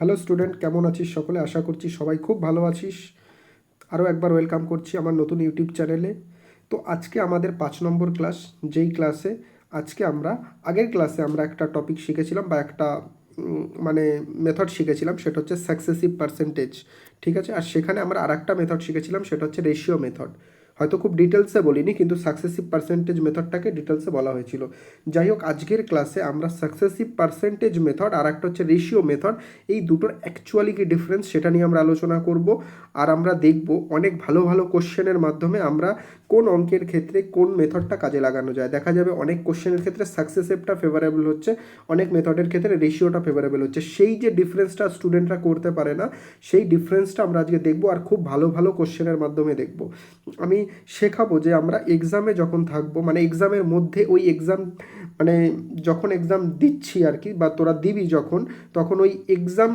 Hello student, কেমন আছিস সকলে? আশা করছি সবাই খুব ভালো আছিস। আরও একবার ওয়েলকাম করছি আমার নতুন ইউটিউব চ্যানেলে। তো আজকে আমাদের 5 নম্বর ক্লাস, যেই ক্লাসে আজকে আমরা আগের ক্লাসে আমরা একটা টপিক শিখেছিলাম বা একটা মানে মেথড শিখেছিলাম, সেটা হচ্ছে সাকসেসিভ পার্সেন্টেজ। ঠিক আছে, আর সেখানে আমরা আরেকটা মেথড শিখেছিলাম, সেটা হচ্ছে রেশিও মেথড। হয়তো খুব ডিটেলসে বলিনি, কিন্তু সাকসেসিভ পার্সেন্টেজ মেথডটাকে ডিটেলসে বলা হয়েছিল। যাই হোক, আজকের ক্লাসে আমরা সাকসেসিভ পার্সেন্টেজ মেথড আর একটা হচ্ছে রেশিও মেথড, এই দুটোর অ্যাকচুয়ালি কি ডিফারেন্স সেটা নিয়ে আমরা আলোচনা করব। আর আমরা দেখব অনেক ভালো ভালো কোশ্চেনের মাধ্যমে আমরা কোন অঙ্কের ক্ষেত্রে কোন মেথডটা কাজে লাগানো যায়। দেখা যাবে অনেক কোশ্চেনের ক্ষেত্রে সাকসেসিভটা ফেভারেবল হচ্ছে, অনেক মেথডের ক্ষেত্রে রেশিওটা ফেভারেবল হচ্ছে। সেই যে ডিফারেন্সটা স্টুডেন্টরা করতে পারে না, সেই ডিফারেন্সটা আমরা আজকে দেখব, আর খুব ভালো ভালো কোশ্চেনের মাধ্যমে দেখব। আমি শেখাবো যে আমরা এক্সামে যখন থাকবো, মানে এক্সামের মধ্যে ওই এক্সাম মানে যখন এক্সাম দিচ্ছি আর কি, বা তোরা দিবি যখন, তখন ওই এক্সাম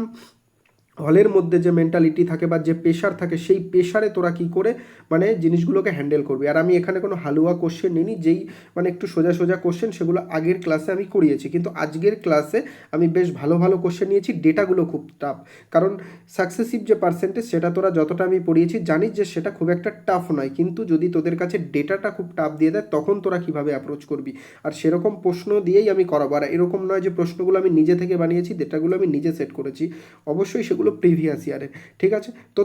হলের মধ্যে যে মেন্টালিটি থাকে বা যে প্রেশার থাকে, সেই প্রেশারে তোরা কি করে মানে জিনিসগুলোকে হ্যান্ডেল করবি। আর আমি এখানে কোনো হালুয়া কোশ্চেন নিইনি, যেই মানে একটু সোজা সোজা কোশ্চেন সেগুলো আগের ক্লাসে আমি করিয়েছি, কিন্তু আজকের ক্লাসে আমি বেশ ভালো ভালো কোশ্চেন নিয়েছি। ডেটাগুলো খুব টাফ, কারণ সাকসেসিভ যে পার্সেন্টেজ সেটা তোরা যতটা আমি পড়িয়েছি জানিস যে সেটা খুব একটা টাফ নয়, কিন্তু যদি তোদের কাছে ডেটাটা খুব টাফ দিয়ে দেয় তখন তোরা কিভাবে অ্যাপ্রোচ করবি। আর সেরকম প্রশ্ন দিয়েই আমি করাবো। আর এরকম নয় যে প্রশ্নগুলো আমি নিজে থেকে বানিয়েছি, ডেটাগুলো আমি নিজে সেট করেছি, অবশ্যই সেগুলো প্রিভিয়াস ইয়ারের। ঠিক আছে, তো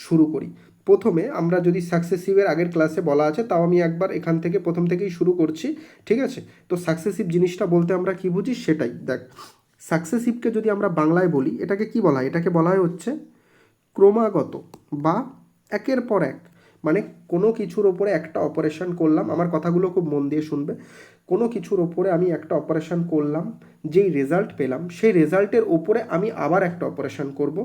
শুরু করি। প্রথমে আমরা যদি সাকসেসিভের আগের ক্লাসে বলা আছে, তাও আমি একবার এখান থেকে প্রথম থেকেই শুরু করছি। ঠিক আছে, তো সাকসেসিভ জিনিসটা বলতে আমরা কি বুঝি সেটাই দেখ। সাকসেসিভকে যদি আমরা বাংলায় বলি, এটাকে কি বলা হয়? এটাকে বলা হয় হচ্ছে ক্রমাগত বা একের পর এক, মানে কোনো কিছুর ওপরে একটা অপারেশন করলাম। আমার কথাগুলো খুব মন দিয়ে শুনবে। কোনো কিছুর ওপরে আমি একটা অপারেশন করলাম, যেই রেজাল্ট পেলাম সেই রেজাল্টের ওপরে আমি আবার একটা অপারেশন করব।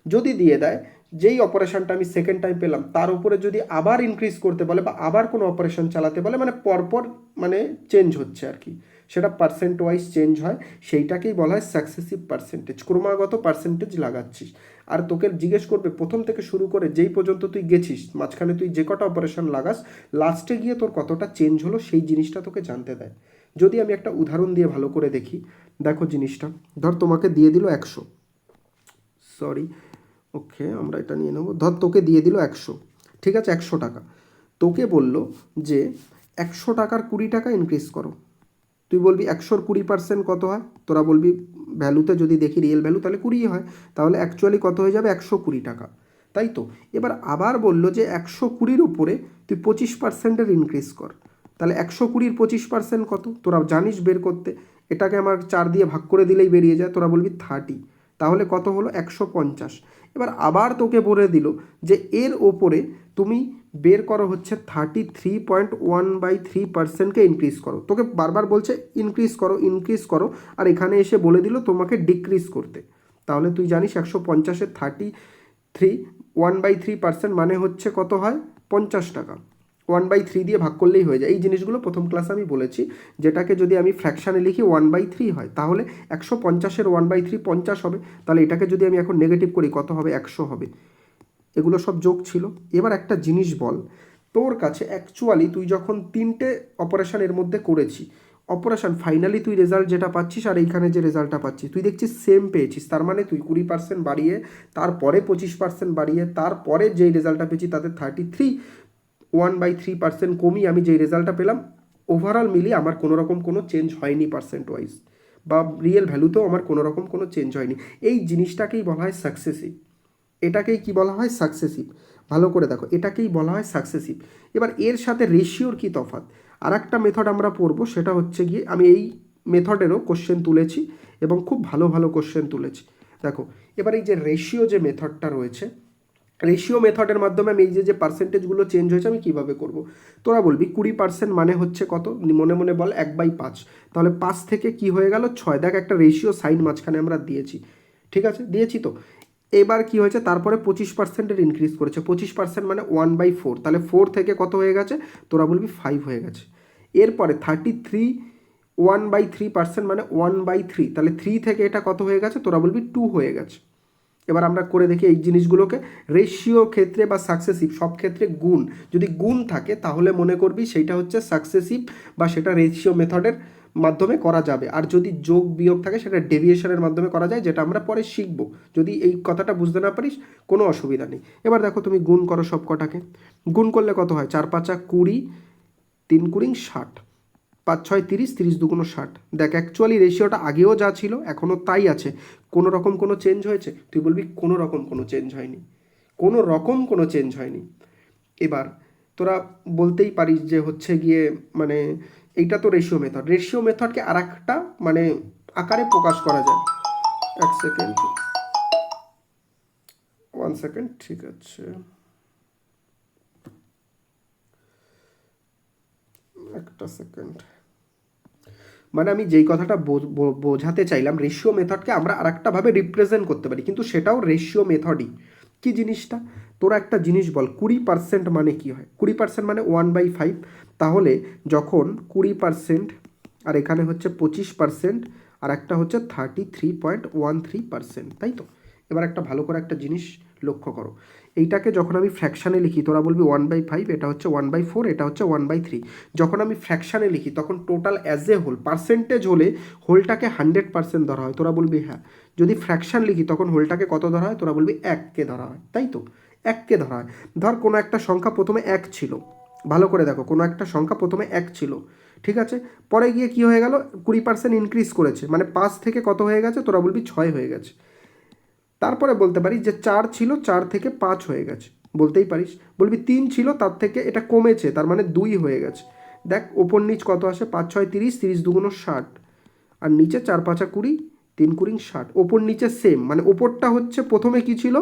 যদি দিয়ে দেয় যেই অপারেশনটা আমি সেকেন্ড টাইম পেলাম তার উপরে যদি আবার ইনক্রিজ করতে বলে বা আবার কোনো অপারেশন চালাতে বলে, মানে পরপর মানে চেঞ্জ হচ্ছে আর কি, সেটা পার্সেন্ট ওয়াইজ চেঞ্জ হয়, সেইটাকেই বলা হয় সাকসেসিভ পার্সেন্টেজ। ক্রমাগত পার্সেন্টেজ লাগাচ্ছিস, আর তোকে জিজ্ঞেস করবে প্রথম থেকে শুরু করে যেই পর্যন্ত তুই গেছিস, মাঝখানে তুই যে কটা অপারেশন লাগাস, লাস্টে গিয়ে তোর কতটা চেঞ্জ হলো সেই জিনিসটা তোকে জানতে দেয়। যদি আমি একটা উদাহরণ দিয়ে ভালো করে দেখি, দেখো জিনিসটা, ধর তোমাকে দিয়ে দিল 100, সরি ওকে আমরা এটা নিয়ে নেবো, ধর তোকে দিয়ে দিল 100, ঠিক আছে, 100 টাকা। তোকে বলল যে 100 টাকার 20 টাকা ইনক্রিজ করো। তুই বলবি 100-20% কত হয়? তোরা বলবি ভ্যালুতে যদি দেখি রিয়েল ভ্যালু তাহলে 20 হয়, তাহলে অ্যাকচুয়ালি কত হয়ে যাবে? 120 টাকা, তাই তো। এবার আবার বললো যে 120-র উপরে তুই 25%-এর ইনক্রিজ কর, তাহলে 120-র 25% কত? তোরা জানিস বের করতে, এটাকে আমার 4 দিয়ে ভাগ করে দিলেই বেরিয়ে যায়। তোরা বলবি 30, তাহলে কত হলো? 150। এবার আবার তোকে বলে দিল যে এর ওপরে তুমি বের করো হচ্ছে 33.1/3%কে ইনক্রিজ করো। তোকে বারবার বলছে ইনক্রিজ করো ইনক্রিজ করো, আর এখানে এসে বলে দিল তোমাকে ডিক্রিজ করতে। তাহলে তুই জানিস 150-এর 33.1/3% মানে হচ্ছে কত হয়? 50 টাকা। 1/3 দিয়ে ভাগ করলেই হয়ে যায়। এই জিনিসগুলো প্রথম ক্লাসে আমি বলেছি, যেটাকে যদি আমি ফ্র্যাকশানে লিখি 1/3 হয়, তাহলে 150-এর 1/3 50 হবে। তাহলে এটাকে যদি আমি এখন নেগেটিভ করি কত হবে? 100 হবে। এগুলো সব যোগ ছিল। এবার একটা জিনিস বল, তোর কাছে অ্যাকচুয়ালি তুই যখন 3টে অপারেশন এর মধ্যে করেছি, অপারেশন ফাইনালি তুই রেজাল্ট যেটা পাচ্ছিস আর এইখানে যে রেজাল্টটা পাচ্ছিস তুই দেখছিস সেম পেয়েছিস, তার মানে তুই 20% বাড়িয়ে, তারপরে 25% বাড়িয়ে, তারপরে যেই রেজাল্টটা পেয়েছি তাতে 33.1/3% কমিয়ে আমি যেই রেজাল্টটা পেলাম, ওভারঅল মিলিয়ে আমার কোনো রকম কোনো চেঞ্জ হয়নি পার্সেন্ট ওয়াইজ, বা রিয়েল ভ্যালুতেও আমার কোনো রকম কোনো চেঞ্জ হয়নি। এই জিনিসটাকেই বলা হয় সাকসেসিভ। এটাকেই কি বলা হয়? সাকসেসিভ। ভালো করে দেখো, এটাকেই বলা হয় সাকসেসিভ। এবার এর সাথে রেশিওর কি তফাৎ? আর একটা মেথড আমরা পড়বো, সেটা হচ্ছে গিয়ে, আমি এই মেথডেরও কোশ্চেন তুলেছি এবং খুব ভালো ভালো কোশ্চেন তুলেছি। দেখো এবার এই যে রেশিও যে মেথডটা রয়েছে, রেশিও মেথডের মাধ্যমে আমি এই যে পার্সেন্টেজগুলো চেঞ্জ হয়েছে আমি কিভাবে করব। তোরা বলবি 20% মানে হচ্ছে কত? মনে মনে বল 1/5, তাহলে 5 থেকে কি হয়ে গেল? 6। দেখ একটা রেশিও সাইন মাঝখানে আমরা দিয়েছি, ঠিক আছে, দিয়েছি তো। এবার কি হয়েছে? তারপরে 25%-এর ইনক্রিজ করেছে। 25% মানে 1/4, তাহলে 4 থেকে কত হয়ে গেছে? তোরা বলবি 5 হয়ে গেছে। এরপরে 1/3 মানে 1/3, তাহলে 3 থেকে এটা কত হয়ে গেছে? তোরা বলবি 2 হয়ে গেছে। এবার আমরা করে দেখি এই জিনিসগুলোকে। রেশিও ক্ষেত্রে বা সাকসেসিভ সব ক্ষেত্রে গুণ, যদি গুণ থাকে তাহলে মনে করবি সেইটা হচ্ছে সাকসেসিভ বা সেটা রেশিও মেথডের মাধ্যমে করা যাবে, আর যদি যোগ বিয়োগ থাকে সেটা ডেভিয়েশনের মাধ্যমে করা যায়, যেটা আমরা পরে শিখব। যদি এই কথাটা বুঝতে না পারিস কোনো অসুবিধা নেই। এবার দেখো তুমি গুণ করো সব কটাকে, গুণ করলে কত হয়, 4 5 20, 3 20 60, 5 6 30, 30 2 60। দেখ অ্যাকচুয়ালি রেশিওটা আগেও যা ছিল এখনও তাই আছে, কোনো রকম কোনো চেঞ্জ হয়েছে? তুই বলবি কোনো রকম কোনো চেঞ্জ হয়নি, কোনো রকম কোনো চেঞ্জ হয়নি। এবার তোরা বলতেই পারিস যে হচ্ছে গিয়ে মানে এইটা তো রেশিও মেথড, রেশিও মেথডকে আর একটা মানে আকারে প্রকাশ করা যায়। এক সেকেন্ড, 1 সেকেন্ড, ঠিক আছে, একটা সেকেন্ড। মানে আমি যেই কথাটা বোঝাতে চাইলাম, রেশিও মেথডকে আমরা আর একটাভাবে রিপ্রেজেন্ট করতে পারি, কিন্তু সেটাও রেশিও মেথডই। কি জিনিসটা, তোরা একটা জিনিস বল, 20% মানে কি হয়? 20% মানে 1/5। তাহলে যখন 20% আর এখানে হচ্ছে 25% আর একটা হচ্ছে 33.13%, তাই তো? এবার একটা ভালো করে একটা জিনিস লক্ষ্য করো, এইটাকে যখন আমি ফ্র্যাকশানে লিখি তোরা বলবি 1/5, এটা হচ্ছে 1/4, এটা হচ্ছে 1/3। যখন আমি ফ্র্যাকশানে লিখি তখন total as a whole percentage হলে হোলটাকে 100% ধরা হয়, তোরা বলবি হ্যাঁ। যদি ফ্র্যাকশান লিখি তখন হোলটাকে কত ধরা হয়? তোরা বলবি 1কে ধরা হয়, তাই তো? 1কে ধরা হয়। ধর কোনো একটা সংখ্যা প্রথমে 1 ছিল, ভালো করে দেখো, কোনো একটা সংখ্যা প্রথমে 1 ছিল, ঠিক আছে, পরে গিয়ে কি হয়ে গেল, 20% ইনক্রিজ করেছে, মানে 5 থেকে কত হয়ে গেছে? তোরা বলবি 6 হয়ে গেছে। তারপরে বলতে পারিস যে 4 ছিল, 4 থেকে 5 হয়ে গেছে, বলতেই পারিস। বলবি 3 ছিল, তার থেকে এটা কমেছে, তার মানে 2 হয়ে গেছে। দেখ ওপর নিচ কত আসে, 5 6 30, 30 2 60, আর নিচে 4 5 20, 3 20 60। ওপর নিচে সেম, মানে ওপরটা হচ্ছে প্রথমে কি ছিল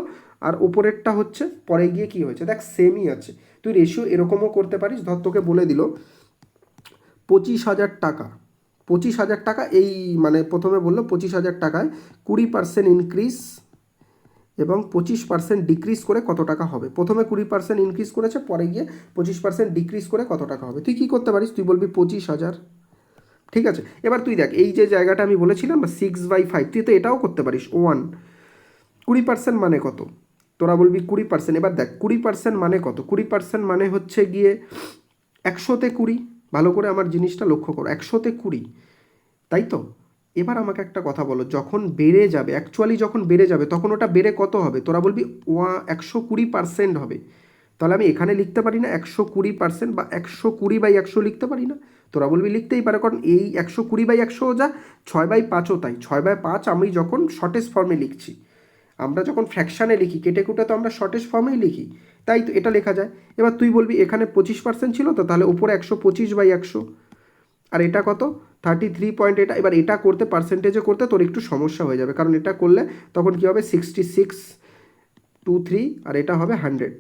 আর ওপরেরটা হচ্ছে পরে গিয়ে কি হয়েছে, দেখ সেমই আছে। তুই রেশিও এরকমও করতে পারিস, ধর তোকে বলে দিল 25,000 টাকা, 25,000 টাকা, এই মানে প্রথমে বললো 25,000 টাকায় 20% ইনক্রিজ এবং 25% ডিক্রিজ করে কত টাকা হবে। প্রথমে 20% ইনক্রিজ করেছে, পরে গিয়ে 25% ডিক্রিজ করে কত টাকা হবে। তুই কী করতে পারিস, তুই বলবি 25,000, ঠিক আছে। এবার তুই দেখ এই যে জায়গাটা আমি বলেছিলাম 6/5, তুই তো এটাও করতে পারিস 1। 20% মানে কত, তোরা বলবি 20%। এবার দেখ 20% মানে কত, 20% মানে হচ্ছে গিয়ে 100তে 20। ভালো করে আমার জিনিসটা লক্ষ্য করো, 100তে 20, তাই তো? এবার আমাকে একটা কথা বলো, যখন বেড়ে যাবে, অ্যাকচুয়ালি যখন বেড়ে যাবে তখন ওটা বেড়ে কত হবে? তোরা বলবি 120% হবে। তাহলে আমি এখানে লিখতে পারি না 120% বা 120/100 লিখতে পারি না? তোরা বলবি লিখতেই পারে, কারণ এই 120/100 যা, 6/5ও তাই। 6/5 আমি যখন শর্টেস্ট ফর্মে লিখছি, আমরা যখন ফ্র্যাকশানে লিখি কেটে কুটে তো আমরা শর্টেস্ট ফর্মেই লিখি, তাই তো এটা লেখা যায়। এবার তুই বলবি এখানে 25% ছিল তো, তাহলে উপরে 125/100, আর এটা কত, 33 পয়েন্ট এটা। এবার এটা করতে পার্সেন্টেজে করতে তোর একটু সমস্যা হয়ে যাবে, কারণ এটা করলে তখন কী হবে 6623, আর এটা হবে 100,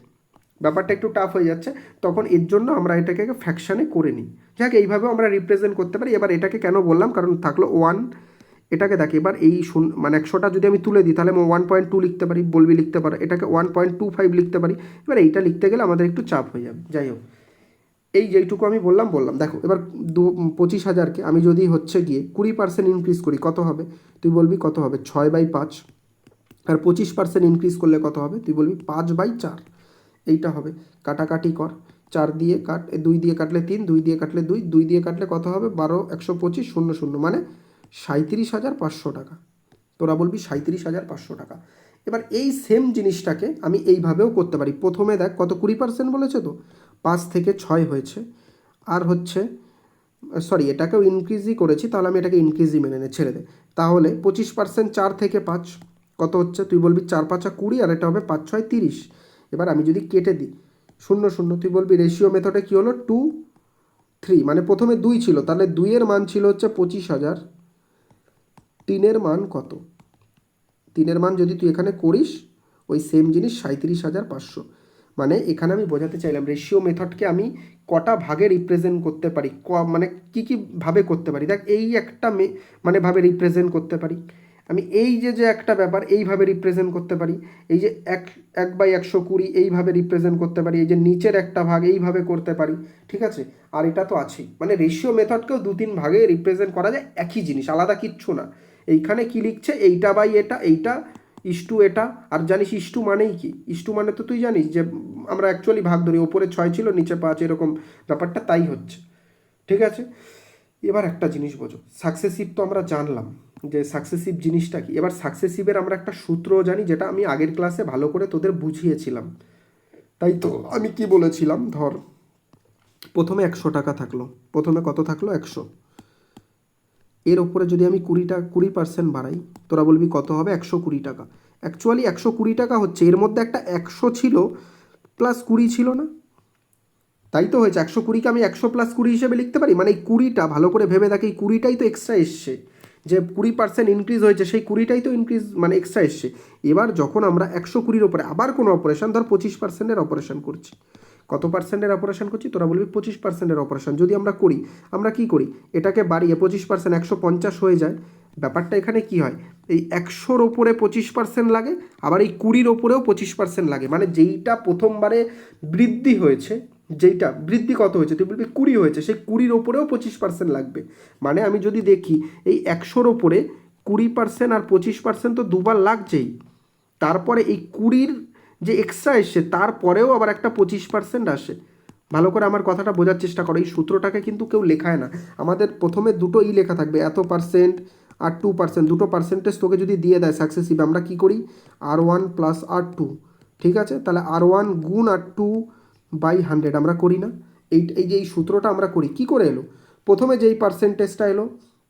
ব্যাপারটা একটু টাফ হয়ে যাচ্ছে। তখন এর জন্য আমরা এটাকে ফ্র্যাকশানে করে নিই। যাক এইভাবেও আমরা রিপ্রেজেন্ট করতে পারি। এবার এটাকে কেন বললাম, কারণ থাকলো 1, এটাকে দেখ এবার এই মানে 100টা যদি আমি তুলে দিই তাহলে আমি 1.2 লিখতে পারি, বলবি লিখতে পারো, এটাকে 1.25 লিখতে পারি। এবার এইটা লিখতে গেলে আমাদের একটু চাপ হয়ে যাবে। যাই হোক, এই যেইটুকু আমি বললাম দেখো এবার 25,000কে আমি যদি হচ্ছে গিয়ে 20% ইনক্রিজ করি কত হবে? তুই বলবি কত হবে, 6/5। আর 25% ইনক্রিজ করলে কত হবে? তুই বলবি 5/4। এইটা হবে, কাটাকাটি কর, 4 দিয়ে কাট, 2 দিয়ে কাটলে 3, 2 দিয়ে কাটলে 2, 2 দিয়ে কাটলে কত হবে, 12 125 0 0, মানে 37,500 টাকা। তোরা বলবি 37,500 টাকা। এবার এই সেম জিনিসটাকে আমি এইভাবেও করতে পারি। প্রথমে দেখ কত, 20% বলেছে তো, 5 থেকে 6 হয়েছে, আর হচ্ছে সরি এটাকেও ইনক্রিজই করেছি, তাহলে আমি এটাকে ইনক্রিজই মেনে নে, ছেড়ে দে। তাহলে 25% 4 থেকে 5 কত হচ্ছে? তুই বলবি 4 5 20, আর এটা হবে 5 6 30। এবার আমি যদি কেটে দিই 0 0, তুই বলবি রেশিও মেথডে কী হলো, 2 3, মানে প্রথমে 2 ছিল, তাহলে 2-এর মান ছিল হচ্ছে 25,000, 3-এর মান কত? 3-এর মান যদি তুই এখানে করিস ওই সেম জিনিস 37,500। মানে এখানে আমি বোঝাতে চাইলাম রেশিও মেথডকে আমি কটা ভাগে রিপ্রেজেন্ট করতে পারি, মানে কী কী ভাবে করতে পারি। দেখ এই একটা মানে ভাবে রিপ্রেজেন্ট করতে পারি আমি, এই যে একটা ব্যাপার এইভাবে রিপ্রেজেন্ট করতে পারি, এই যে 1/120 এইভাবে রিপ্রেজেন্ট করতে পারি, এই যে নিচের একটা ভাগ এইভাবে করতে পারি, ঠিক আছে। আর এটা তো আছেই, মানে রেশিও মেথডকেও 2-3 ভাগে রিপ্রেজেন্ট করা যায়, একই জিনিস, আলাদা কিচ্ছু না। এইখানে কি লিখছে, এইটা বাই এটা, এইটা ইস্টু এটা। আর জানিস ইস্টু মানেই কি? ইস্টু মানে তো তুই জানিস যে আমরা অ্যাকচুয়ালি ভাগ ধরি, ওপরে 6 ছিল নিচে 5, এরকম ব্যাপারটা তাই হচ্ছে, ঠিক আছে। এবার একটা জিনিস বোঝো, সাকসেসিভ তো আমরা জানলাম যে সাকসেসিভ জিনিসটা কি। এবার সাকসেসিভের আমরা একটা সূত্রও জানি, যেটা আমি আগের ক্লাসে ভালো করে তোদের বুঝিয়েছিলাম। তাই তো আমি কি বলেছিলাম, ধর প্রথমে 100 টাকা থাকলো, প্রথমে কত থাকলো 100, এর ওপরে যদি আমি 20% বাড়াই, তোরা বলবি কত হবে, 120 টাকা। অ্যাকচুয়ালি 120 টাকা হচ্ছে, এর মধ্যে একটা 100 ছিল প্লাস 20 ছিল না, তাই তো হয়েছে 120কে আমি 100 প্লাস 20 হিসেবে লিখতে পারি। মানে এই 20টা ভালো করে ভেবে দেখে, এই 20টাই তো এক্সট্রা এসছে, যে 20% ইনক্রিজ হয়েছে, সেই 20টাই তো ইনক্রিজ মানে এক্সট্রা এসছে। এবার যখন আমরা 120-র ওপরে আবার কোনো অপারেশন, ধর 25%-এর অপারেশন করছি, কত পার্সেন্টের অপারেশন করছি, তোরা বলবি 25%-এর অপারেশন যদি আমরা করি, আমরা কি করি, এটাকে বাড়িয়ে 25%, 150 হয়ে যায়। ব্যাপারটা এখানে কি হয়, এই 100-র ওপরে 25% লাগে, আবার এই 20-র ওপরেও 25% লাগে। মানে যেইটা প্রথমবারে বৃদ্ধি হয়েছে, যেইটা বৃদ্ধি কত হয়েছে, তুই বলবি 20 হয়েছে, সেই 20-র ওপরেও 25% লাগবে। মানে আমি যদি দেখি এই 100-র ওপরে 20% আর 25% তো দুবার লাগছেই, তারপরে এই 20-র যে এক্সট্রা এসছে তারপরেও আবার একটা 25% আসে। ভালো করে আমার কথাটা বোঝার চেষ্টা করো, এই সূত্রটাকে কিন্তু কেউ লেখায় না, আমাদের প্রথমে দুটো লেখা থাকবে, এত পার্সেন্ট আর 2%, দুটো পার্সেন্টেজ তোকে যদি দিয়ে দেয় সাকসেসিভ, আমরা কি করি, R1 প্লাস R2, ঠিক আছে, তাহলে R1 গুণ R2 বাই 100 আমরা করি না, এই যে এই সূত্রটা আমরা করি, কি করে এলো, প্রথমে যেই পার্সেন্টেজটা এলো,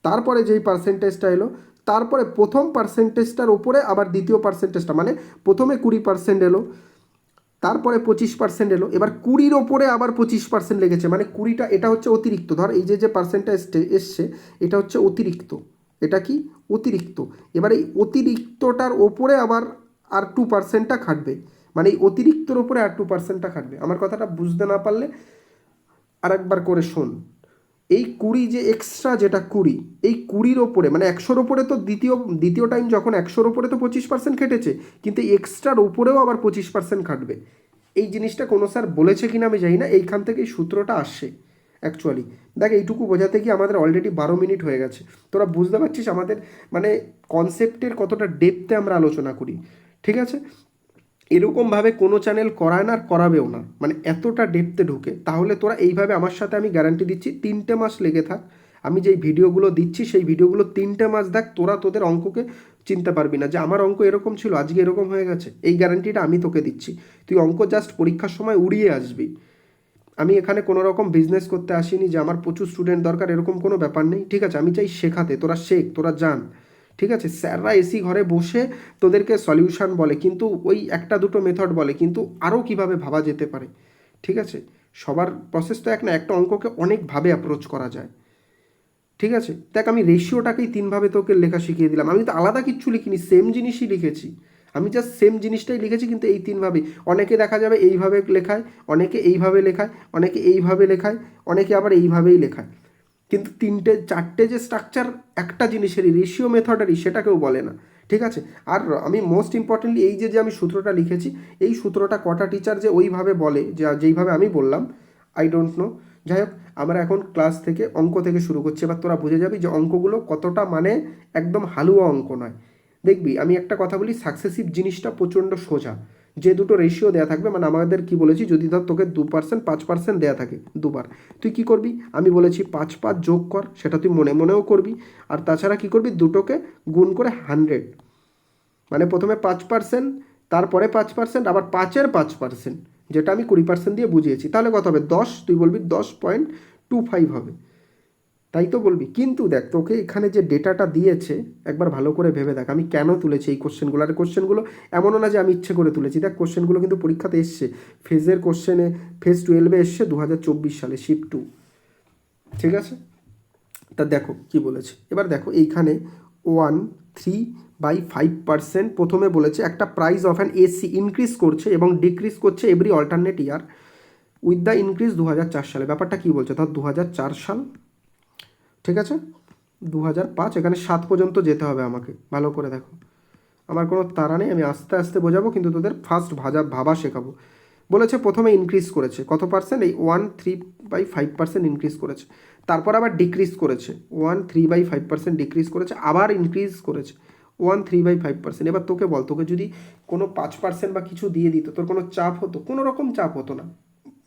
তারপরে যেই পার্সেন্টেজটা এলো, তারপরে প্রথম পার্সেন্টেজটার ওপরে আবার দ্বিতীয় পার্সেন্টেজটা, মানে প্রথমে 20% এলো, তারপরে 25% এলো, এবার 20-র ওপরে আবার 25% লেগেছে, মানে 20টা এটা হচ্ছে অতিরিক্ত। ধর এই যে পার্সেন্টেজ এসছে, এটা হচ্ছে অতিরিক্ত, এটা কি অতিরিক্ত। এবার এই অতিরিক্তটার ওপরে আবার আর 2%টা খাটবে, মানে এই অতিরিক্তর ওপরে আর 2%টা খাটবে। আমার কথাটা বুঝতে না পারলে আর একবার করে শোন, এই 20 যে এক্সট্রা যেটা 20, এই 20-র ওপরে মানে 100-র ওপরে তো দ্বিতীয় টাইম যখন 100-র ওপরে তো 25% কেটেছে, কিন্তু এক্সট্রার ওপরেও আবার 25% খাটবে। এই জিনিসটা কোনো স্যার বলেছে কিনা আমি জানি না, এইখান থেকে এই সূত্রটা আসে অ্যাকচুয়ালি। দেখ এইটুকু বোঝাতে গিয়ে আমাদের অলরেডি 12 মিনিট হয়ে গেছে, তোরা বুঝতে পারছিস আমাদের মানে কনসেপ্টের কতটা ডেপথে আমরা আলোচনা করি, ঠিক আছে। এরকমভাবে কোনো চ্যানেল করায় না আর করাবেও না, মানে এতটা ডেপথে ঢুকে। তাহলে তোরা এইভাবে আমার সাথে আমি গ্যারান্টি দিচ্ছি 3টে মাস লেগে থাক, আমি যেই ভিডিওগুলো দিচ্ছি সেই ভিডিওগুলো 3টে মাস দেখ, তোরা তোদের অঙ্ককে চিনতে পারবি না যে আমার অঙ্ক এরকম ছিল আজকে এরকম হয়ে গেছে। এই গ্যারান্টিটা আমি তোকে দিচ্ছি, তুই অঙ্ক জাস্ট পরীক্ষার সময় উড়িয়ে আসবি। আমি এখানে কোনো রকম বিজনেস করতে আসিনি যে আমার প্রচুর স্টুডেন্ট দরকার, এরকম কোনো ব্যাপার নেই, ঠিক আছে। আমি চাই শেখাতে, তোরা শেখ, তোরা জান, ঠিক আছে। স্যাররা এসি ঘরে বসে তোদেরকে সলিউশন বলে, কিন্তু ওই একটা দুটো মেথড বলে, কিন্তু আরও কিভাবে ভাবা যেতে পারে, ঠিক আছে। সবার প্রসেস তো এক না, একটা অঙ্ককে অনেকভাবে অ্যাপ্রোচ করা যায়, ঠিক আছে। দেখ আমি রেশিওটাকেই 3ভাবে তোকে লেখা শিখিয়ে দিলাম, আমি তো আলাদা কিচ্ছু লিখিনি, সেম জিনিসই লিখেছি, আমি জাস্ট সেম জিনিসটাই লিখেছি, কিন্তু এই 3ভাবে। অনেকে দেখা যাবে এইভাবে লেখায়, অনেকে এইভাবে লেখায়, অনেকে এইভাবে লেখায়, অনেকে আবার এইভাবেই লেখায়, কিন্তু 3টে 4টে যে স্ট্রাকচার একটা জিনিসেরই রেশিও মেথডেরই, সেটা কেউ বলে না, ঠিক আছে। আর আমি মোস্ট ইম্পর্টেন্টলি এই যে আমি সূত্রটা লিখেছি, এই সূত্রটা কটা টিচার যে ওইভাবে বলে, যে যেইভাবে আমি বললাম, আই ডোন্ট নো। যাই হোক, আমরা এখন ক্লাস থেকে অঙ্ক থেকে শুরু করছি, এবার তোরা বুঝে যাবি যে অঙ্কগুলো কতটা মানে একদম হালুয়া অঙ্ক নয়। দেখবি আমি একটা কথা বলি, সাকসেসিভ জিনিসটা প্রচণ্ড সোজা, যে দুটো রেশিও দেওয়া থাকবে, মানে আমাদের কি বলেছি, যদি ধর তোকে 2% 5% দেওয়া থাকে দুবার, তুই কি করবি, আমি বলেছি 5 যোগ কর, সেটা তুই মনে মনেও করবি। আর তাছাড়া কি করবি, দুটোকে গুণ করে 100, মানে প্রথমে 5%, তারপরে 5%, আবার 5-এর 5%, যেটা আমি 20% দিয়ে বুঝিয়েছি, তাহলে কত হবে 10, তুই বলবি 10.25 হবে, তাই তো বলবি। কিন্তু দেখ তোকে এখানে যে ডেটাটা দিয়েছে, একবার ভালো করে ভেবে দেখ আমি কেন তুলেছি এই কোশ্চেনগুলো। আর কোশ্চেনগুলো এমনও না যে আমি ইচ্ছে করে তুলেছি, দেখ কোশ্চেনগুলো কিন্তু পরীক্ষাতে এসছে, ফেজের কোশ্চেনে ফেজ 12-এ এসছে 2024 সালে শিফট 2, ঠিক আছে। তা দেখো কি বলেছে, এবার দেখো এইখানে 1/3/5% প্রথমে বলেছে একটা price of an AC increase করছে এবং ডিক্রিজ করছে every alternate year with the increase 2004 সালে। ব্যাপারটা কী বলছে, ধর 2004 সাল, ঠিক আছে, 2005, এখানে 7 পর্যন্ত যেতে হবে আমাকে, ভালো করে দেখো, আমার কোনো তাড়া নেই, আমি আস্তে আস্তে বোঝাবো, কিন্তু তোদের ফার্স্ট ভাবা শেখাবো। বলেছে প্রথমে ইনক্রিজ করেছে কত পার্সেন্ট, এই 1/3/5% ইনক্রিজ করেছে, তারপর আবার ডিক্রিজ করেছে 1/3/5% ডিক্রিজ করেছে, আবার ইনক্রিজ করেছে 1/3/5%। এবার তোকে বল, তোকে যদি কোনো 5% বা কিছু দিয়ে দিত, তোর কোনো চাপ হতো, কোনো রকম চাপ হতো না,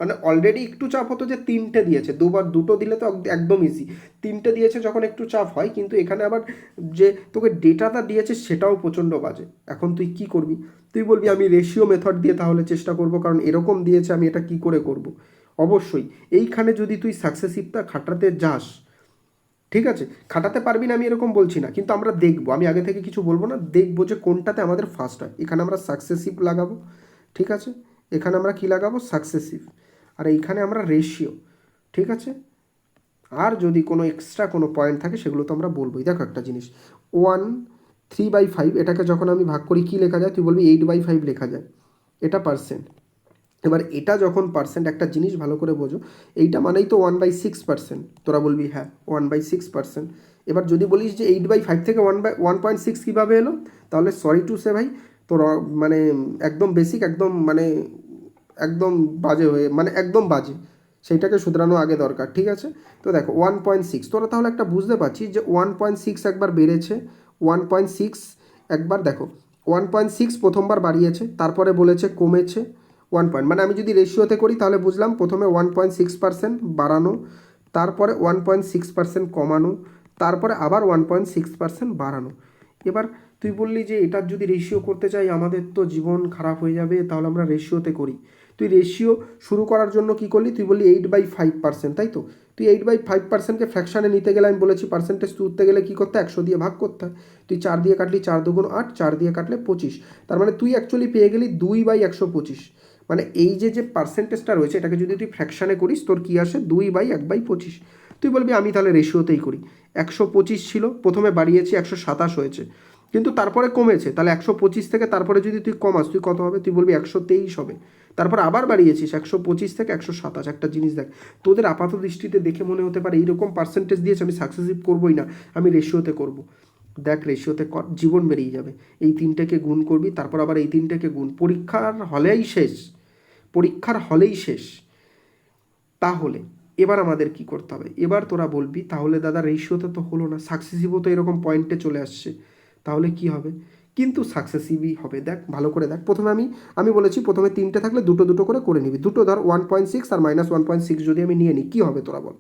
মানে অলরেডি একটু চাপ হতো যে 3টে দিয়েছে, দুটো দিলে তো একদম ইজি, 3টে দিয়েছে যখন একটু চাপ হয়, কিন্তু এখানে আবার যে তোকে ডেটাটা দিয়েছে সেটাও প্রচণ্ড বাজে। এখন তুই কি করবি? তুই বলবি আমি রেশিও মেথড দিয়ে তাহলে চেষ্টা করব, কারণ এরকম দিয়েছে আমি এটা কি করে করব। অবশ্যই এইখানে যদি তুই সাকসেসিভটা খাটাতে যাস, ঠিক আছে, খাটাতে পারবি না আমি এরকম বলছি না, কিন্তু আমরা দেখবো, আমি আগে থেকে কিছু বলবো না, দেখবো যে কোনটাতে আমাদের ফার্স্ট হয়। এখানে আমরা সাকসেসিভ লাগাবো, ঠিক আছে, এখানে আমরা কি লাগাবো, সাকসেসিভ, আর এইখানে আমরা রেশিও, ঠিক আছে। আর যদি কোনো এক্সট্রা কোনো পয়েন্ট থাকে সেগুলো তো আমরা বলবোই। দেখো একটা জিনিস, 1/3/5 এটাকে যখন আমি ভাগ করি কি লেখা যায়, তুই বলবি 8/5 লেখা যায়, এটা পার্সেন্ট। এবার এটা যখন পার্সেন্ট, একটা জিনিস ভালো করে বোঝো, এইটা মানেই তো 1/6%, তোরা বলবি হ্যাঁ 1/6%। এবার যদি বলিস যে 8/5 থেকে 1/1.6 কীভাবে এলো, তাহলে সরি টু সে ভাই, তোর মানে একদম বেসিক, একদম মানে একদম বাজে হয়ে, মানে একদম বাজে, সেইটাকে শুধরানো আগে দরকার, ঠিক আছে। তো দেখো 1.6, তোরা তাহলে একটা বুঝতে পারছিস যে 1.6 একবার বেড়েছে, 1.6 একবার, দেখো 1.6 প্রথমবার বাড়িয়েছে, তারপরে বলেছে কমেছে 1 পয়েন্ট, মানে আমি যদি রেশিওতে করি তাহলে বুঝলাম প্রথমে 1.6% বাড়ানো, তারপরে 1.6% কমানো, তারপরে আবার 1.6% বাড়ানো। এবার তুই বললি যে এটার যদি রেশিও করতে চাই আমাদের তো জীবন খারাপ হয়ে যাবে, তাহলে আমরা রেশিওতে করি। তুই রেশিও শুরু করার জন্য কি করলি, তুই বললি 8/5%, তাই তো। তুই 8/5%কে ফ্র্যাকশানে নিতে গেলে আমি বলেছি পার্সেন্টেজ তুলতে গেলে কী করতে, 100 দিয়ে ভাগ করতে হয়। তুই 4 দিয়ে কাটলি, 4 দুগুণ 8, 4 দিয়ে কাটলে 25, তার মানে তুই অ্যাকচুয়ালি পেয়ে গেলি 2/125। মানে এই যে পার্সেন্টেজটা রয়েছে এটাকে যদি তুই ফ্র্যাকশানে করিস তোর কী আসে, 2/1/25। তুই বলবি আমি তাহলে রেশিওতেই করি। 125 ছিল, প্রথমে বাড়িয়েছি 127 হয়েছে, কিন্তু তারপরে কমেছে, তাহলে 125 থেকে তারপরে যদি তুই কমাস তুই কত হবে, তুই বলবি 123 হবে। তারপর আবার বাড়িয়েছিস 125 থেকে 127। একটা জিনিস দেখ, তোদের আপাত দৃষ্টিতে দেখে মনে হতে পারে এইরকম পার্সেন্টেজ দিয়েছে আমি সাকসেসিভ করবোই না, আমি রেশিওতে করব। দেখ রেশিওতে কর, জীবন বেরিয়ে যাবে। এই 3টেকে গুণ করবি, তারপর আবার এই 3টেকে গুণ, পরীক্ষার হলেই শেষ, পরীক্ষার হলেই শেষ। তাহলে এবার আমাদের কি করতে হবে, এবার তোরা বলবি তাহলে দাদা রেশিওতে তো হলো না, সাকসেসিভও তো এরকম পয়েন্টে চলে আসছে, তাহলে কি হবে, কিন্তু সাকসেসিভই হবে। দেখ ভালো করে দেখ, প্রথমে আমি বলেছি প্রথমে 3টে থাকলে দুটো দুটো করে নিবি, দুটো ধর 1.6 আর -1.6 যদি আমি নিয়ে নিই কী হবে তোরা বল।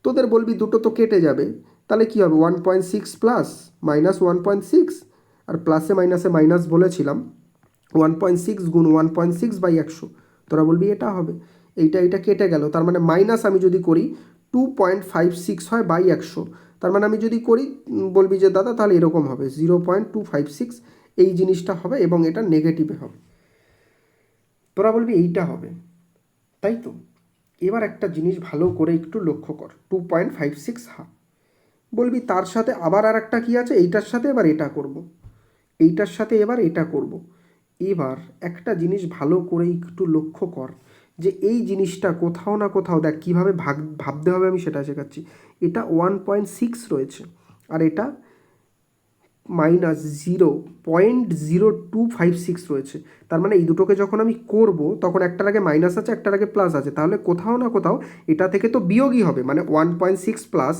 তোদের বলবি দুটো তো কেটে যাবে, তাহলে কি হবে 1.6 প্লাস -1.6, আর প্লাসে মাইনাসে মাইনাস বলেছিলাম 1.6 গুণ 1.6/100, তোরা বলবি এটা হবে। এইটা কেটে গেল, তার মানে মাইনাস আমি যদি করি 2.56 হয় বাই 100, তার মানে আমি যদি করি বলবি যে দাদা তাহলে এরকম হবে 0.256, এই জিনিসটা হবে এবং এটা নেগেটিভে হবে। তোরা বলবি এইটা হবে, তাই তো। এবার একটা জিনিস ভালো করে একটু লক্ষ্য কর, 2.56 বলবি তার সাথে আবার আর একটা কী আছে, এইটার সাথে এবার এটা করব, এইটার সাথে এবার এটা করব। এবার একটা জিনিস ভালো করে একটু লক্ষ্য কর যে এই জিনিসটা কোথাও না কোথাও দেখ কীভাবে ভাবতে হবে, আমি সেটা শেখাচ্ছি। এটা 1.6 রয়েছে আর এটা -0.0256 রয়েছে, তার মানে এই দুটোকে যখন আমি করব তখন একটার আগে মাইনাস আছে একটার আগে প্লাস আছে, তাহলে কোথাও না কোথাও এটা থেকে তো বিয়োগই হবে, মানে 1.6 প্লাস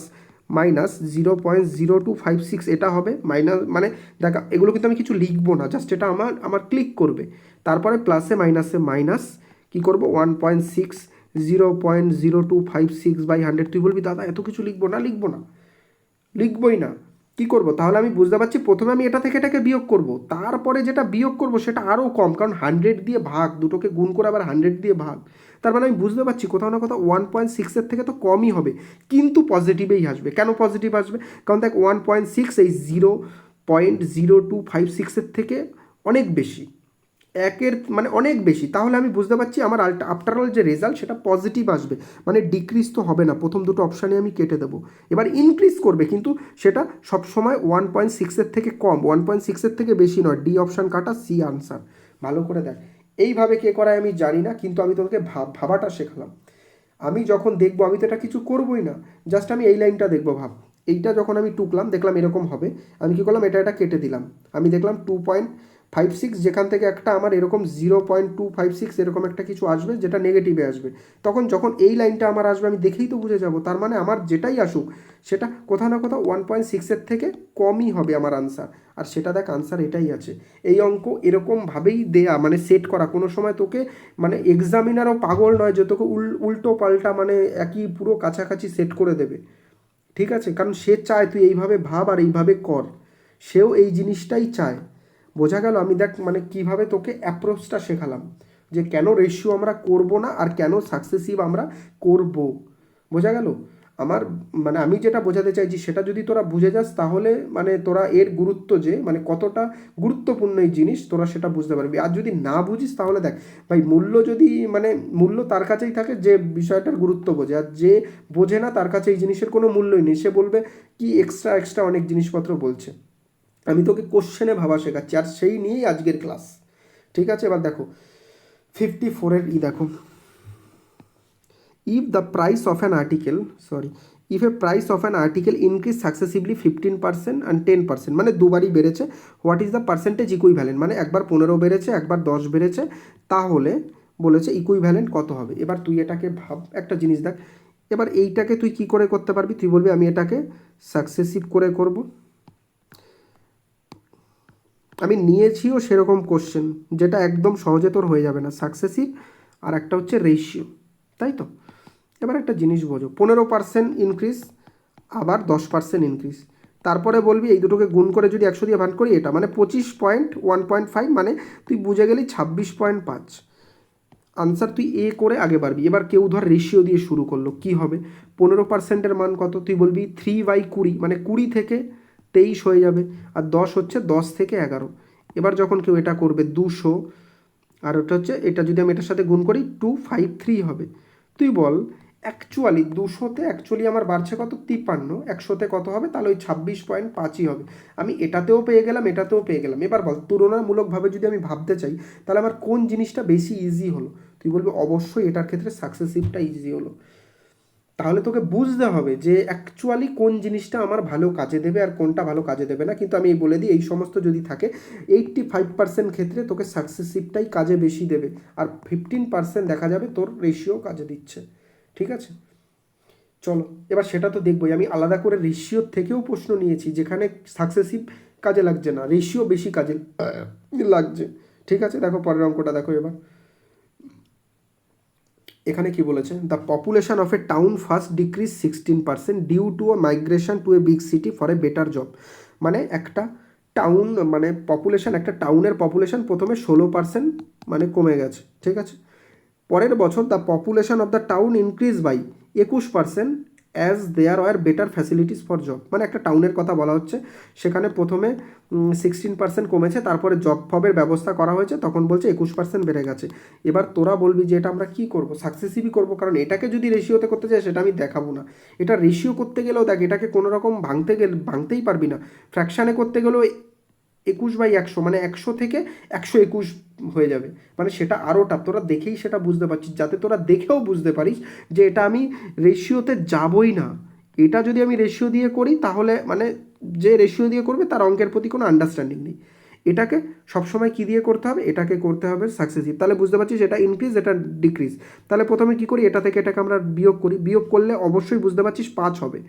-0.0256 এটা হবে মাইনাস, মানে দেখ এগুলো কিন্তু আমি কিছু লিখবো না, জাস্ট এটা আমার ক্লিক করবে, তারপরে প্লাসে মাইনাসে মাইনাস কী করবো 1.6 0.0256/100। তুই বলবি দাদা এত কিছু লিখবো না, লিখবই না, কি করব, তাহলে আমি বুঝতে পারছি প্রথমে আমি এটা থেকে এটাকে বিয়োগ করব, তারপরে যেটা বিয়োগ করব সেটা আরও কম, কারণ 100 দিয়ে ভাগ, দুটোকে গুণ করে আবার 100 দিয়ে ভাগ, তার মানে আমি বুঝতে পারছি কোথাও না কোথাও 1.6-এর থেকে তো কমই হবে, কিন্তু পজিটিভেই আসবে। কেন পজিটিভ আসবে, কারণ দেখ 1.6 এই 0.0256-এর থেকে অনেক বেশি, একের মানে অনেক বেশি, তাহলে আমি বুঝতে পারছি আমার আফটারঅল যে রেজাল্ট সেটা পজিটিভ আসবে, মানে ডিক্রিজ তো হবে না, প্রথম দুটো অপশানে আমি কেটে দেবো, এবার ইনক্রিজ করবে, কিন্তু সেটা সবসময় 1.6-এর থেকে কম, 1.6-এর থেকে বেশি নয়, ডি অপশান কাটা, সি আনসার। ভালো করে দেখ, এইভাবে কে করায় আমি জানি না, কিন্তু আমি তোকে ভাবাটা শেখালাম। আমি যখন দেখবো আমি তো এটা কিছু করবোই না, জাস্ট আমি এই লাইনটা দেখবো, ভাব এইটা যখন আমি টুকলাম দেখলাম এরকম হবে, আমি কী করলাম এটা কেটে দিলাম, আমি দেখলাম 2.56, যেখান থেকে একটা আমার এরকম 0.256 এরকম একটা কিছু আসবে যেটা নেগেটিভে আসবে, তখন যখন এই লাইনটা আমার আসবে আমি দেখেই তো বুঝে যাব, তার মানে আমার যেটাই আসুক সেটা কোথাও না কোথাও 1.6-এর থেকে কমই হবে আমার আনসার। আর সেটা দেখ আনসার এটাই আছে। এই অঙ্ক এরকমভাবেই দেয়া, মানে সেট করা, কোনো সময় তোকে মানে এক্সামিনারও পাগল নয় যে তোকে উল্টো পাল্টা মানে একই পুরো কাছাকাছি সেট করে দেবে, ঠিক আছে? কারণ সে চায় তুই এইভাবে ভাব আর এইভাবে কর, সেও এই জিনিসটাই চায়। বোঝা গেল? আমি দেখ মানে কিভাবে তোকে অ্যাপ্রোচটা শেখালাম যে কেন রেশিও আমরা করব না আর কেন সাকসেসিভ আমরা করব। বোঝা গেল? আমার মানে আমি যেটা বোঝাতে চাইছি সেটা যদি তোরা বুঝে যাস তাহলে মানে তোরা এর গুরুত্ব যে মানে কতটা গুরুত্বপূর্ণ এই জিনিস তোরা সেটা বুঝতে পারবি। আর যদি না বুঝিস তাহলে দেখ ভাই, মূল্য যদি মানে মূল্য তার কাছেই থাকে যে বিষয়টার গুরুত্ব বোঝে, আর যে বোঝে না তার কাছে এই জিনিসের কোনো মূল্যই নেই। সে বলবে কি এক্সট্রা এক্সট্রা অনেক জিনিসপত্র বলছে। আমি তোকে কোশ্চেনে ভাবা শেখাচ্ছি আর সেই নিয়েই আজকের ক্লাস, ঠিক আছে? এবার দেখো 54-এর দেখো, if the price of an article, sorry, if a price of an article increase successively 15% and 10%, মানে দুবারই বেড়েছে, what is the percentage equivalent, মানে একবার 15 বেড়েছে একবার 10 বেড়েছে, তাহলে বলেছে ইকুইভ্যালেন্ট কত হবে। এবার তুই এটাকে ভাব একটা জিনিস দেখ, এবার এইটাকে তুই কি করে করতে পারবি, তুই বলবি আমি এটাকে সাকসেসিভ করে করব। আমি নিয়েছিও সেরকম কোশ্চেন যেটা একদম সহজে তোর হয়ে যাবে না, সাকসেসিভ আর একটা হচ্ছে রেশিও, তাই তো? এবার একটা জিনিস বোঝো, 15% ইনক্রিজ আবার 10% ইনক্রিজ, তারপরে বলবি এই দুটোকে গুণ করে যদি 100 দিয়ে ভাগ করি এটা মানে 25.1.5, মানে তুই বুঝে গেলি 26.5। আনসার তুই এ করে আগে বাড়বি। এবার কেউ ধর রেশিও দিয়ে শুরু করলো, কি হবে? 15%-এর মান কত? তুই বলবি 3/20, মানে 20 থেকে 23 হয়ে যাবে, আর 10 হচ্ছে 10 থেকে 11। এবার যখন কেউ এটা করবে 200, আর ওটা হচ্ছে এটা যদি আমি এটার সাথে গুণ করি 253 হবে। তুই বল অ্যাকচুয়ালি 200-তে অ্যাকচুয়ালি আমার বাড়ছে কত? 53। 100-তে কত হবে? তাহলে ওই 26.5ই হবে। আমি এটাতেও পেয়ে গেলাম এটাতেও পেয়ে গেলাম। এবার বল তুলনামূলকভাবে যদি আমি ভাবতে চাই তাহলে আমার কোন জিনিসটা বেশি ইজি হলো? তুই বলবি অবশ্যই এটার ক্ষেত্রে সাকসেসিভটা ইজি হলো। তাহলে তোকে বুঝতে হবে যে অ্যাকচুয়ালি কোন জিনিসটা আমার ভালো কাজে দেবে আর কোনটা ভালো কাজে দেবে না। কিন্তু আমি বলে দিই এই সমস্ত যদি থাকে 85% ক্ষেত্রে তোকে সাকসেসিভটাই কাজে বেশি দেবে, আর 15% দেখা যাবে তোর রেশিও কাজে দিচ্ছে, ঠিক আছে? চলো এবার সেটা তো দেখবোই। আমি আলাদা করে রেশিওর থেকেও প্রশ্ন নিয়েছি যেখানে সাকসেসিভ কাজে লাগছে না, রেশিও বেশি কাজে লাগছে, ঠিক আছে? দেখো পরের অঙ্কটা দেখো এবার। এখানে কি বলেছে, the population of a town first decrease 16% due to a migration to a big city for a better job. মানে একটা টাউন মানে পপুলেশন, একটা টাউনের পপুলেশন প্রথমে 16% মানে কমে গেছে, ঠিক আছে? পরের বছর the population of the town increase by 21% as there are better facilities for job. মানে একটা টাউনের কথা বলা হচ্ছে, সেখানে প্রথমে 16% কমেছে, তারপরে জব ফবের ব্যবস্থা করা হয়েছে, তখন বলছে 21% বেড়ে গেছে। এবার তোরা বলবি যে এটা আমরা কী করবো, সাকসেসিভই করবো, কারণ এটাকে যদি রেশিওতে করতে চাই সেটা আমি দেখাবো না। এটা রেশিও করতে গেলেও দেখ এটাকে কোনো রকম ভাঙতেই পারবি না। ফ্র্যাকশানে করতে গেলেও 21/100 মানে 100 থেকে 121 হয়ে যাবে, মানে সেটা আরও টাফ। তোরা দেখেই সেটা বুঝতে পারছিস, যাতে তোরা দেখেও বুঝতে পারিস যে এটা আমি রেশিওতে যাবই না। এটা যদি আমি রেশিও দিয়ে করি তাহলে মানে যে রেশিও দিয়ে করবে তার অঙ্কের প্রতি কোনো আন্ডারস্ট্যান্ডিং নেই। এটাকে সবসময় কী দিয়ে করতে হবে? এটাকে করতে হবে সাকসেসিভ। তাহলে বুঝতে পারছিস এটা ইনক্রিজ এটা ডিক্রিজ। তাহলে প্রথমে কী করি, এটা থেকে এটাকে আমরা বিয়োগ করি, বিয়োগ করলে অবশ্যই বুঝতে পারছিস 5 হবে,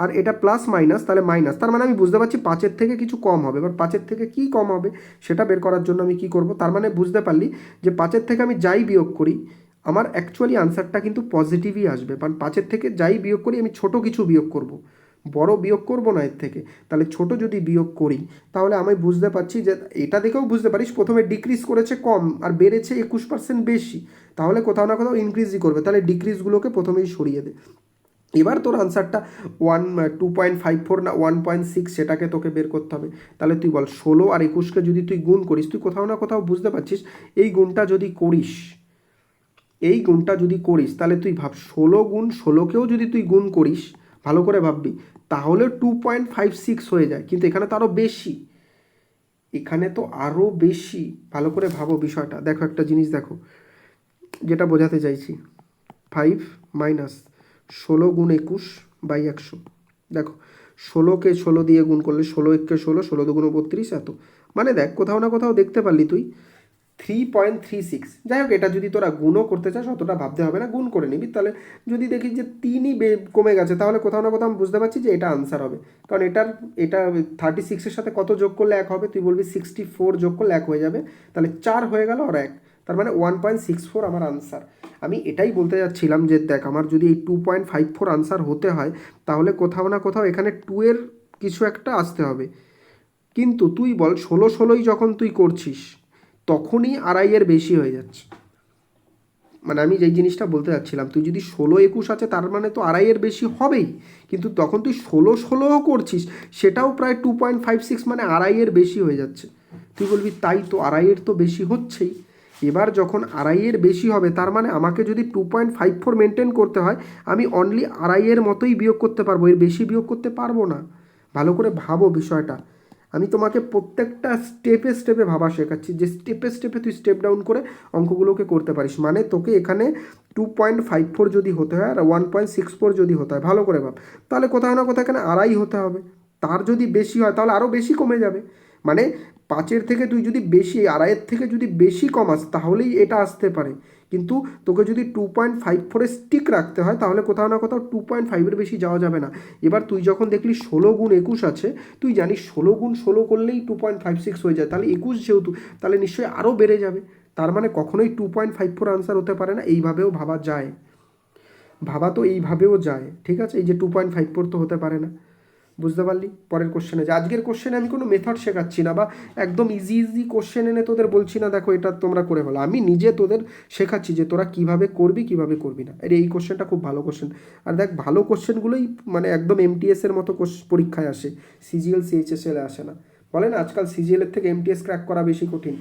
আর এটা প্লাস মাইনাস, তাহলে মাইনাস, তার মানে আমি বুঝতে পারছি 5-এর থেকে কিছু কম হবে। এবার 5-এর থেকে কী কম হবে সেটা বের করার জন্য আমি কী করব, তার মানে বুঝতে পারলি যে 5-এর থেকে আমি যাই বিয়োগ করি আমার অ্যাকচুয়ালি আনসারটা কিন্তু পজিটিভই আসবে। কারণ 5-এর থেকে যাই বিয়োগ করি আমি ছোট কিছু বিয়োগ করব, বড় বিয়োগ করব না এর থেকে। তাহলে ছোট যদি বিয়োগ করি তাহলে আমি বুঝতে পারছি যে এটা দেখেও বুঝতে পারিস প্রথমে ডিক্রিজ করেছে কম আর বেড়েছে 21% বেশি, তাহলে কোথাও না কোথাও ইনক্রিজই করবে। তাহলে ডিক্রিজগুলোকে প্রথমেই সরিয়ে দে। এবার তোর আনসারটা 2.54 না 1.6 সেটাকে তোকে বের করতে হবে। তাহলে তুই বল 16 আর 21কে যদি তুই গুণ করিস, তুই কোথাও না কোথাও বুঝতে পারছিস এই গুণটা যদি করিস, এই গুণটা যদি করিস তাহলে তুই ভাব 16 গুণ 16কেও যদি তুই গুণ করিস, ভালো করে ভাববি, তাহলে 2.56 হয়ে যায়। কিন্তু এখানে তো আরও বেশি, এখানে তো আরও বেশি। ভালো করে ভাবো বিষয়টা, দেখো একটা জিনিস দেখো যেটা বোঝাতে চাইছি। 5 মাইনাস 16 গুণ 21/100, দেখো 16কে 16 দিয়ে গুণ করলে 16 1 কে 16, 16 2 32 এত, মানে দেখ কোথাও না কোথাও দেখতে পারলি তুই 3.36। যাই হোক, এটা যদি তোরা গুণও করতে চাস অতটা ভাবতে হবে না, গুণ করে নিবি। তাহলে যদি দেখি যে 3ই কমে গেছে, তাহলে কোথাও না কোথাও আমি বুঝতে পারছি যে এটা আনসার হবে। কারণ এটা 36-এর সাথে কত যোগ করলে 1 হবে? তুই বলবি 64 যোগ করলে 1 হয়ে যাবে, তাহলে 4 হয়ে গেল আর 1, তার মানে 1.64 আমার আনসার। আমি এটাই বলতে যাচ্ছিলাম যে দেখ, আমার যদি এই 2.54 আনসার হতে হয়, তাহলে কোথাও না কোথাও এখানে 2 এর কিছু একটা আসতে হবে। কিন্তু তুই বল, 16-16ই যখন তুই করছিস তখনই আড়াইয়ের বেশি হয়ে যাচ্ছে। মানে আমি যেই জিনিসটা বলতে চাচ্ছিলাম, তুই যদি 16-21 আছে তার মানে তো আড়াইয়ের বেশি হবেই, কিন্তু তখন তুই 16-16ও করছিস, সেটাও প্রায় 2.56, মানে আড়াইয়ের বেশি হয়ে যাচ্ছে। তুই বলবি তাই তো, আড়াইয়ের তো বেশি হচ্ছেই। এবার যখন আড়াইয়ের বেশি হবে, তার মানে আমাকে যদি 2.54 মেনটেন করতে হয়, আমি অনলি আড়াইয়ের মতোই বিয়োগ করতে পারবো, এর বেশি বিয়োগ করতে পারবো না। ভালো করে ভাবো বিষয়টা। আমি তোমাকে প্রত্যেকটা স্টেপে স্টেপে ভাবা শেখাচ্ছি, যে স্টেপে স্টেপে তুই স্টেপ ডাউন করে অঙ্কগুলোকে করতে পারিস। মানে তোকে এখানে 2.54 যদি হতে হয় আর 1.64 যদি হতে হয়, ভালো করে ভাব, তাহলে কোথাও না কোথাও এখানে আড়াই হতে হবে। তার যদি বেশি হয় তাহলে আরও বেশি কমে যাবে। মানে 5-এর থেকে তুই যদি বেশি, আড়াইয়ের থেকে যদি বেশি কমাস তাহলেই এটা আসতে পারে। কিন্তু তোকে যদি 2.54-এ স্টিক রাখতে হয়, তাহলে কোথাও না কোথাও 2.5-এর বেশি যাওয়া যাবে না। এবার তুই যখন দেখলি 16x21 আছে, তুই জানিস 16x16 করলেই 2.56 হয়ে যায়, তাহলে 21 যেহেতু, তাহলে নিশ্চয়ই আরও বেড়ে যাবে। তার মানে কখনোই 2.54 আনসার হতে পারে না। এইভাবেও ভাবা যায়, ভাবা তো এইভাবেও যায়, ঠিক আছে? এই যে 2.54 তো হতে পারে না। বুঝতে পারলি? পরের কোশ্চেনে যে, আজকের কোশ্চেনে আমি কোনো মেথড শেখাচ্ছি না, বা একদম ইজি ইজি কোশ্চেন এনে তোদের বলছি না দেখো এটা তোমরা করে ফেলো। আমি নিজে তোদের শেখাচ্ছি যে তোরা কিভাবে করবি কিভাবে করবি না। এই কোশ্চেনটা খুব ভালো কোশ্চেন। আর দেখ, ভালো কোশ্চেনগুলোই মানে একদম এমটিএসের মতো পরীক্ষায় আসে, সিজিএল সিএইচএসএল আসে না। বলে না আজকাল সিজিএলের থেকে এমটিএস ক্র্যাক করা বেশি কঠিন।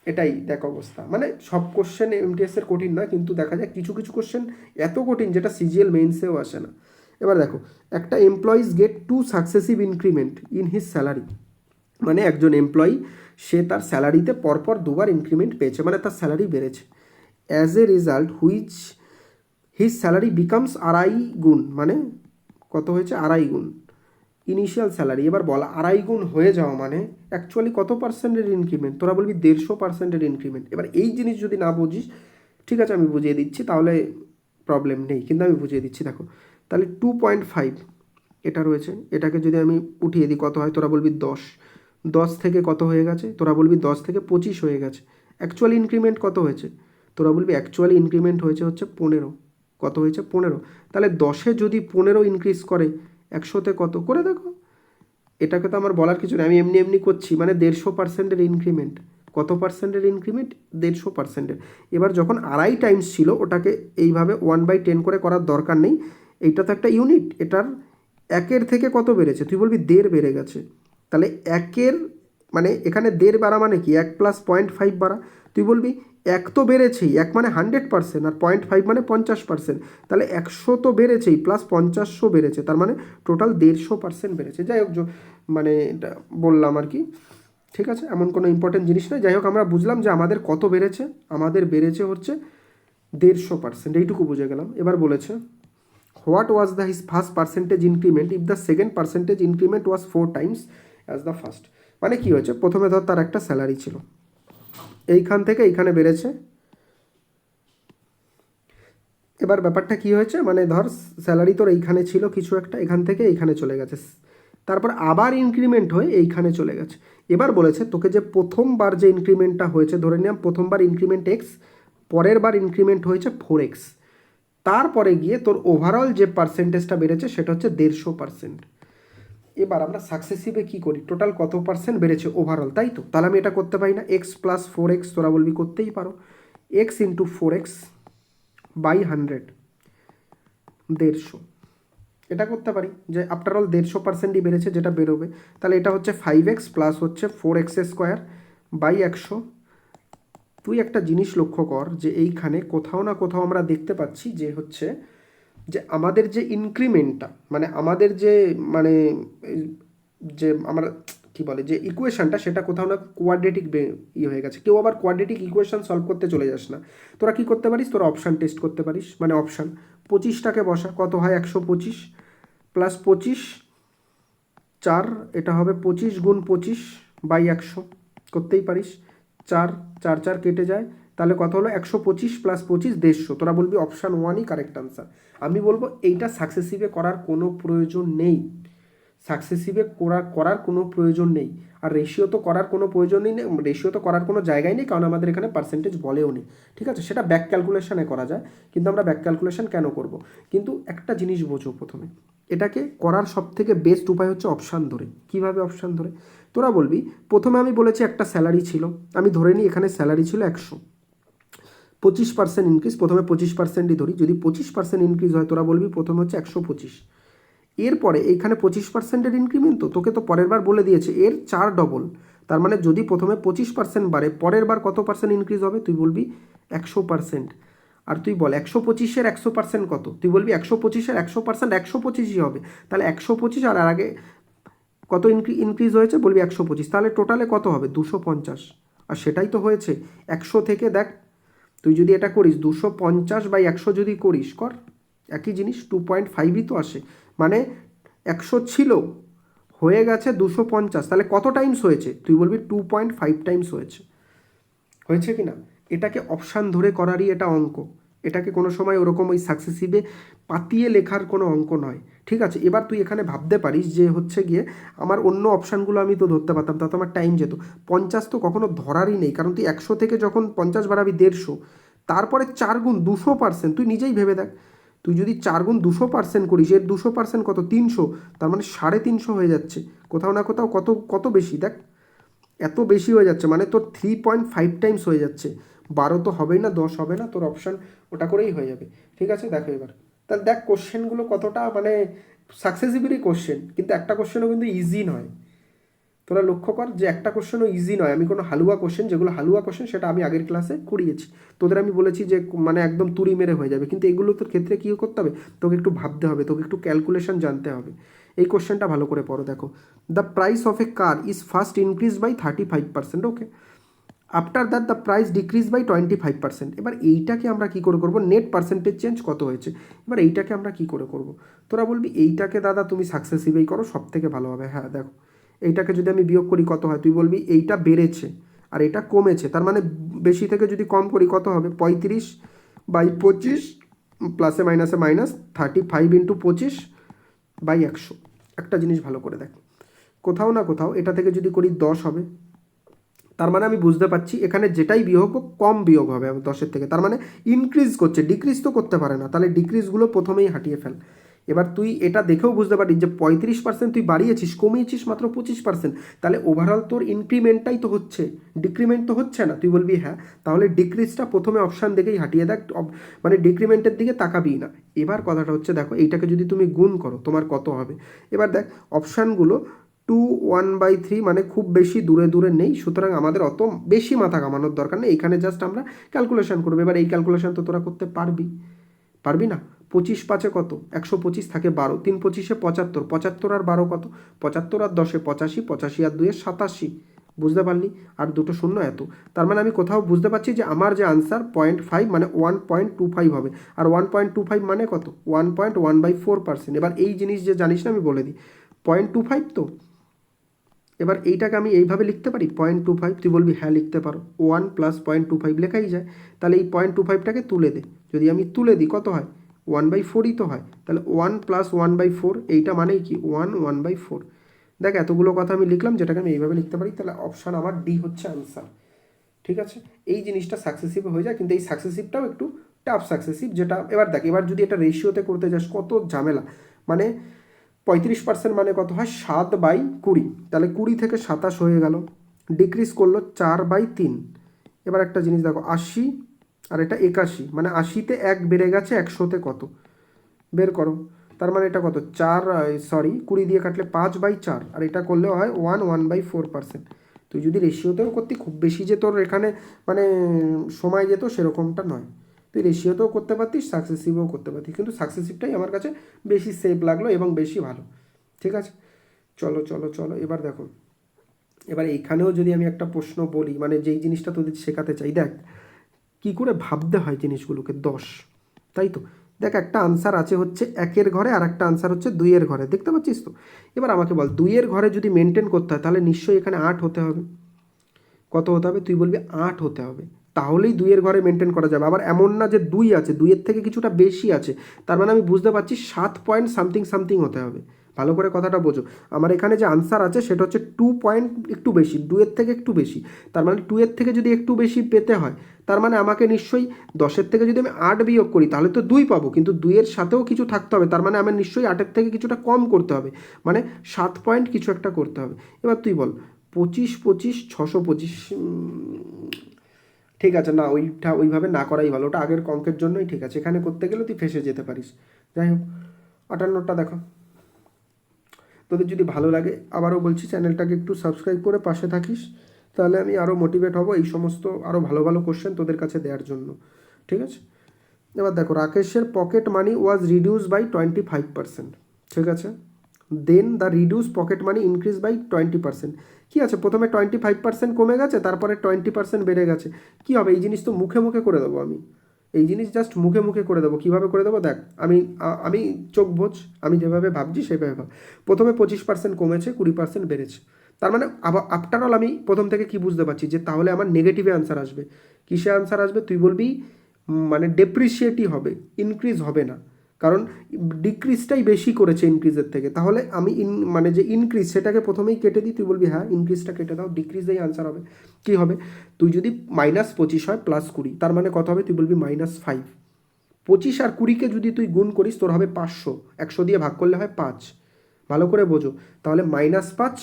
এটাই দেখ অবস্থা। মানে সব কোশ্চেন এমটিএসের কঠিন না, কিন্তু দেখা যায় কিছু কিছু কোশ্চেন এত কঠিন যেটা সিজিএল মেইনসেও আসে না। এবার দেখো, একটা employees get 2 successive increment in his salary. মানে একজন এমপ্লয়ি, সে তার স্যালারিতে পরপর 2বার ইনক্রিমেন্ট পেয়েছে, মানে তার স্যালারি বেড়েছে। As a result which his salary becomes আড়াই গুণ, মানে কত হয়েছে? আড়াই গুণ ইনিশিয়াল স্যালারি। এবার বল, আড়াই গুণ হয়ে যাওয়া মানে অ্যাকচুয়ালি কত পার্সেন্টের ইনক্রিমেন্ট? তোরা বলবি 150%-এর ইনক্রিমেন্ট। এবার এই জিনিস যদি না বুঝিস, ঠিক আছে আমি বুঝিয়ে দিচ্ছি, তাহলে প্রবলেম নেই, কিন্তু আমি বুঝিয়ে দিচ্ছি। দেখো, তাহলে 2.5 এটা রয়েছে, এটাকে যদি আমি উঠিয়ে দিই কত হয়? তোরা বলবি 10। 10 থেকে কত হয়ে গেছে? তোরা বলবি 10 থেকে 25 হয়ে গেছে। অ্যাকচুয়ালি ইনক্রিমেন্ট কত হয়েছে? তোরা বলবি অ্যাকচুয়ালি ইনক্রিমেন্ট হয়েছে হচ্ছে 15। কত হয়েছে? 15। তাহলে 10-এ যদি 15 ইনক্রিজ করে, 100-তে কত করে? দেখো, এটাকে তো আমার বলার কিছু নেই, আমি এমনি এমনি করছি। মানে 150%-এর ইনক্রিমেন্ট। কত পার্সেন্টের ইনক্রিমেন্ট? 150%-এর। এবার যখন আড়াই টাইমস ছিল, ওটাকে এইভাবে 1/10 করে করার দরকার নেই। এইটা তো একটা ইউনিট, এটার 1-এর থেকে কত বেড়েছে? তুই বলবি 1.5 বেড়ে গেছে। তাহলে 1-এর মানে এখানে 1.5 বাড়া মানে কি? 1 + 0.5 বাড়া। তুই বলবি 1 তো বেড়েছেই, 1 মানে 100%, আর 0.5 মানে 50%। তাহলে 100 তো বেড়েছেই, প্লাস 50 বেড়েছে, তার মানে টোটাল 150% বেড়েছে। যাই হোক, মানে এটা বললাম আর কি, ঠিক আছে? এমন কোনো ইম্পর্টেন্ট জিনিস নয়। যাই হোক, আমরা বুঝলাম যে আমাদের কত বেড়েছে। আমাদের বেড়েছে হচ্ছে 150%, এইটুকু বুঝে গেলাম। এবার বলেছে, what was the his first percentage increment if the second percentage increment was 4 Times as the first. মানে কি হয়েছে? প্রথমে ধর তার একটা স্যালারি ছিল, এইখান থেকে এইখানে বেড়েছে। এবার ব্যাপারটা কি হয়েছে? মানে ধর স্যালারি তোর এইখানে ছিল কিছু একটা, এখান থেকে এইখানে চলে গেছে, তারপর আবার ইনক্রিমেন্ট হয়ে এইখানে চলে গেছে। এবার বলেছে তোকে যে প্রথমবার যে ইনক্রিমেন্টটা হয়েছে, ধরে নিলাম প্রথমবার ইনক্রিমেন্ট এক্স, পরের বার ইনক্রিমেন্ট হয়েছে 4x, তারপরে গিয়ে তোর ওভারঅল যে পার্সেন্টেজটা বেড়েছে সেটা হচ্ছে 150%। এবার আমরা সাকসেসিভে কী করি? টোটাল কত পার্সেন্ট বেড়েছে ওভারঅল, তাই তো? তাহলে আমি এটা করতে পারি না? x + 4x, তোরা বলবি করতেই পারো। x × 4x / 100, 150। এটা করতে পারি যে আফটার অল 150%ই বেড়েছে, যেটা বেরোবে। তাহলে এটা হচ্ছে 5x প্লাস হচ্ছে 4x² / 100। তুই একটা জিনিস লক্ষ্য কর যে এইখানে কোথাও না কোথাও আমরা দেখতে পাচ্ছি যে হচ্ছে যে আমাদের যে ইনক্রিমেন্টটা, মানে আমাদের যে মানে যে আমরা কী বলে যে ইকুয়েশানটা, সেটা কোথাও না কোয়াড্রেটিক হয়ে গেছে। কেউ আবার কোয়াড্রেটিক ইকুয়েশান সলভ করতে চলে যাস না। তোরা কী করতে পারিস? তোরা অপশান টেস্ট করতে পারিস। মানে অপশান 25টাকে বসা, কত হয়? 125 প্লাস 25 4, এটা হবে 25 × 25 / 100, করতেই পারিস। চার, চার চার কেটে যায়, তাহলে কত হলো 125 প্লাস 25 150। তোরা বলবি অপশান ওয়ানই কারেক্ট আনসার। আমি বলবো এইটা সাকসেসিভে করার কোনো প্রয়োজন নেই, সাকসেসিভে করার কোনো প্রয়োজন নেই। আর রেশিও তো করার কোনো প্রয়োজনই নেই, রেশিও তো করার কোনো জায়গায় নেই, কারণ আমাদের এখানে পার্সেন্টেজ বলেও নেই। ঠিক আছে, সেটা ব্যাক ক্যালকুলেশনে করা যায়, কিন্তু আমরা ব্যাক ক্যালকুলেশন কেন করব? কিন্তু একটা জিনিস বোঝো প্রথমে, এটাকে করার সব থেকে বেস্ট উপায় হচ্ছে অপশান ধরে। কিভাবে অপশান ধরে? তোরা বলবি প্রথমে আমি বলেছি একটা স্যালারি ছিল, আমি ধরে নিই এখানে স্যালারি ছিল 100, 25% ইনক্রিজ, প্রথমে 25%ই ধরি, যদি 25% ইনক্রিজ হয় তোরা বলবি প্রথমে হচ্ছে 125। এরপরে এইখানে 25%-এর ইনক্রিমেন্ট, তো তোকে তো পরের বার বলে দিয়েছে এর 4 ডবল। তার মানে যদি প্রথমে 25% বাড়ে, পরের বার কত পার্সেন্ট ইনক্রিজ হবে? তুই বলবি 100%। আর তুই বল 125-এর 100% কত? তুই বলবি 125-এর 100% 125ই হবে। তাহলে 125 আর আগে কত ইনক্রিজ হয়েছে? বলবি 125, তাহলে টোটালে কত হবে? 250। আর সেটাই তো হয়েছে। 100 থেকে দেখ, তুই যদি এটা করিস 250/100 যদি করিস, কর একই জিনিস 2.5ই তো আসে। মানে 100 ছিল, হয়ে গেছে 250, তাহলে কত টাইমস হয়েছে? তুই বলবি 2.5 টাইমস হয়েছে। হয়েছে কি না? এটাকে অপশান ধরে করারই এটা অঙ্ক। এটাকে কোনো সময় ওরকম ওই সাকসেসিভে পাতিয়ে লেখার কোনো অঙ্ক নয়। ঠিক আছে, এবার তুই এখানে ভাবতে পারিস যে হচ্ছে গিয়ে আমার অন্য অপশানগুলো আমি তো ধরতে পারতাম, তাতে আমার টাইম যেত। 50 তো কখনো ধরারই নেই, কারণ তুই 100 থেকে যখন 50 বাড়াবি 150, তারপরে 4 গুণ 200%, তুই নিজেই ভেবে দেখ, তুই যদি 4 গুণ 200% করিস, এর 200% কত? 300, তার মানে 350 হয়ে যাচ্ছে। কোথাও না কোথাও কত কত বেশি দেখ, এত বেশি হয়ে যাচ্ছে, মানে তোর 3.5 টাইমস হয়ে যাচ্ছে। 12 তো হবেই না, 10 হবে না, তোর অপশান ওটা করেই হয়ে যাবে। ঠিক আছে, দেখো এবার তাহলে দেখ কোশ্চেনগুলো কতটা মানে সাকসেসিভলি কোশ্চেন, কিন্তু একটা কোশ্চেনও কিন্তু ইজি নয়। তোরা লক্ষ্য কর যে একটা কোশ্চেনও ইজি নয়। আমি কোনো হালুয়া কোশ্চেন, যেগুলো হালুয়া কোশ্চেন সেটা আমি আগের ক্লাসে করিয়েছি, তোদের আমি বলেছি যে মানে একদম তুড়ি মেরে হয়ে যাবে, কিন্তু এগুলো তোর ক্ষেত্রে কী করতে হবে? তোকে একটু ভাবতে হবে, তোকে একটু ক্যালকুলেশন জানতে হবে। এই কোশ্চেনটা ভালো করে পড়ো, দেখো, the price of a car is first increase by 35%, okay, after that the price decrease by 25%। এবার এইটাকে আমরা কী করে করবো? নেট পার্সেন্টেজ চেঞ্জ কত হয়েছে, এবার এইটাকে আমরা কী করে করব? তোরা বলবি এইটাকে দাদা তুমি সাকসেসিভেই করো, সব থেকে ভালো হবে। হ্যাঁ দেখো, এইটাকে যদি আমি বিয়োগ করি কত হয়? তুই বলবি এইটা বেড়েছে আর এটা কমেছে, তার মানে বেশি থেকে যদি কম করি কত হবে? 35/25 প্লাসে মাইনাসে মাইনাস 35 × 25/100। একটা জিনিস ভালো করে দেখ, কোথাও না কোথাও এটা থেকে যদি করি 10 হবে, তার মানে আমি বুঝতে পারছি এখানে যেটাই বিয়োগ হোক কম বিয়োগ হবে 10-এর থেকে, তার মানে ইনক্রিজ করছে, ডিক্রিজ তো করতে পারে না, তাহলে ডিক্রিজগুলো প্রথমেই হাঁটিয়ে ফেল। এবার তুই এটা দেখেও বুঝতে পারিস যে 35% তুই বাড়িয়েছিস, কমিয়েছিস মাত্র 25%, তাহলে ওভারঅল তোর ইনক্রিমেন্টটাই তো হচ্ছে, ডিক্রিমেন্ট তো হচ্ছে না। তুই বলবি হ্যাঁ, তাহলে ডিক্রিজটা প্রথমে অপশান দেখেই হাঁটিয়ে দেখ, মানে ডিক্রিমেন্টের দিকে তাকাবি না। এবার কথাটা হচ্ছে দেখো, এইটাকে যদি তুমি গুণ করো তোমার কত হবে? এবার দেখ অপশানগুলো 2 1/3, মানে খুব বেশি দূরে দূরে নেই, সুতরাং আমাদের অত বেশি মাথা ঘামানোর দরকার নেই, এখানে জাস্ট আমরা ক্যালকুলেশন করবো। এবার এই ক্যালকুলেশন তো তোরা করতে পারবি, পারবি না? 25×5 কত? 125 থাকে 12, 3×25 75, 75 আর 12 কত? 75 আর 10 85, 85 আর 2 87, বুঝতে পারলি? আর দুটো শূন্য এত, তার মানে আমি কোথাও বুঝতে পারছি যে আমার যে আনসার 0.5 মানে 1.25 হবে। আর 1.25 মানে কত? 1.1/4%। এবার এই জিনিস যে জানিস না আমি বলে দিই, 0.25 তো, এবার এইটাকে আমি এইভাবে লিখতে পারি 0.25, তুই বলবি হ্যাঁ লিখতে পারো, 1 + 0.25 লেখাই যায়। তাহলে এই 0.25টাকে তুলে দে, যদি আমি তুলে দিই কত হয়? 1/4ই তো হয়। তাহলে 1 + 1/4, এইটা মানেই কি 1/4। দেখ এতগুলো কথা আমি লিখলাম, যেটাকে আমি এইভাবে লিখতে পারি, তাহলে অপশান আমার ডি হচ্ছে আনসার। ঠিক আছে, এই জিনিসটা সাকসেসিভ হয়ে যায়, কিন্তু এই সাকসেসিভটাও একটু টাফ সাকসেসিভ, যেটা এবার দেখ, এবার যদি এটা রেশিওতে করতে যাস কত ঝামেলা। মানে 35% মানে কত হয়? 7/20, তাহলে 20 থেকে 27 হয়ে গেল, ডিক্রিজ করলো 4/3। এবার একটা জিনিস দেখো, 80 আর এটা 81, মানে 80-তে 1 বেড়ে গেছে, 100-তে কত? বের করো। তার মানে এটা কত? 20 দিয়ে কাটলে 5/4, আর এটা করলেও হয় 1/4%। তুই যদি রেশিওতেও করতি, খুব বেশি যে তোর এখানে মানে সময় যেত সেরকমটা নয়, তুই রেশিওতেও করতে পারতিস, সাকসেসিভও করতে পারতিস, কিন্তু সাকসেসিভটাই আমার কাছে বেশি সেফ লাগলো এবং বেশি ভালো। ঠিক আছে, চলো চলো চলো, এবার দেখো, এবার এইখানেও যদি আমি একটা প্রশ্ন বলি, মানে যেই জিনিসটা তোদের শেখাতে চাই, দেখ কি করে ভাবতে হয় জিনিসগুলোকে, 10, তাই তো? দেখ একটা আনসার আছে হচ্ছে 1-এর ঘরে, আর একটা আনসার হচ্ছে 2-এর ঘরে, দেখতে পাচ্ছিস তো? এবার আমাকে বল 2-এর ঘরে যদি মেনটেন করতে হয় তাহলে নিশ্চয়ই এখানে 8 হতে হবে, কত হতে হবে? তুই বলবি 8 হতে হবে, তাহলেই 2 এর ঘরে মেনটেন করা যাবে। আবার এমন না যে 2 আছে, 2 এর থেকে কিছুটা বেশি আছে, তার মানে আমি বুঝতে পারছি 7 পয়েন্ট সামথিং সামথিং হতে হবে। ভালো করে কথাটা বোঝো। আমার এখানে যে আনসার আছে সেটা হচ্ছে 2 পয়েন্ট একটু বেশি, 2 এর থেকে একটু বেশি। তার মানে 2 এর থেকে যদি একটু বেশি পেতে হয়, তার মানে আমাকে নিশ্চয়ই 10-এর থেকে যদি আমি 8 বিয়োগ করি তাহলে তো 2 পাবো, কিন্তু 2 এর সাথেও কিছু থাকতে হবে, তার মানে আমার নিশ্চয়ই 8-এর থেকে কিছুটা কম করতে হবে, মানে 7 পয়েন্ট কিছু একটা করতে হবে। এবার তুই বল 25 25 625, ঠিক আছে না, ওইটা ওইভাবে না করাই ভালো, ওটা আগের অঙ্কের জন্যই ঠিক আছে, এখানে করতে গেলে তুই ফেঁসে যেতে পারিস। যাই হোক, 58টা দেখো। তোদের যদি ভালো লাগে আবারও বলছি চ্যানেলটাকে একটু সাবস্ক্রাইব করে পাশে থাকিস, তাহলে আমি আরও মোটিভেট হব এই সমস্ত আরও ভালো ভালো কোশ্চেন তোদের কাছে দেওয়ার জন্য, ঠিক আছে। এবার দেখো, রাকেশের pocket money was reduce by 25%, ঠিক আছে। Then the reduce pocket money increase by 20%। কী আছে, প্রথমে 25% কমে গেছে, তারপরে 20% বেড়ে গেছে। কী হবে? এই জিনিস তো মুখে মুখে করে দেবো আমি, এই জিনিস জাস্ট মুখে মুখে করে দেবো। কীভাবে করে দেবো দেখ, আমি চোখ বোঝ, আমি যেভাবে ভাবছি সেভাবে ভাব। প্রথমে 25% কমেছে, 20% বেড়েছে, তার মানে আবার আফটার অল আমি প্রথম থেকে কি বুঝতে পারছি যে তাহলে আমার নেগেটিভে আনসার আসবে। কিসে আনসার আসবে? তুই বলবি মানে ডেপ্রিসিয়েটই হবে, ইনক্রিজ হবে না, কারণ ডিক্রিজটাই বেশি করেছে ইনক্রিজের থেকে। তাহলে আমি মানে যে ইনক্রিজ সেটাকে প্রথমেই কেটে দিই, তুই বলবি হ্যাঁ ইনক্রিজটা কেটে দাও, ডিক্রিজেই আনসার হবে। কী হবে? তুই যদি -25 হয় +20, তার মানে কত হবে? তুই বলবি -5। 25 আর 20কে যদি তুই গুণ করিস তোর হবে 500, 100 দিয়ে ভাগ করলে হয় 5। ভালো করে বোঝো, তাহলে -5,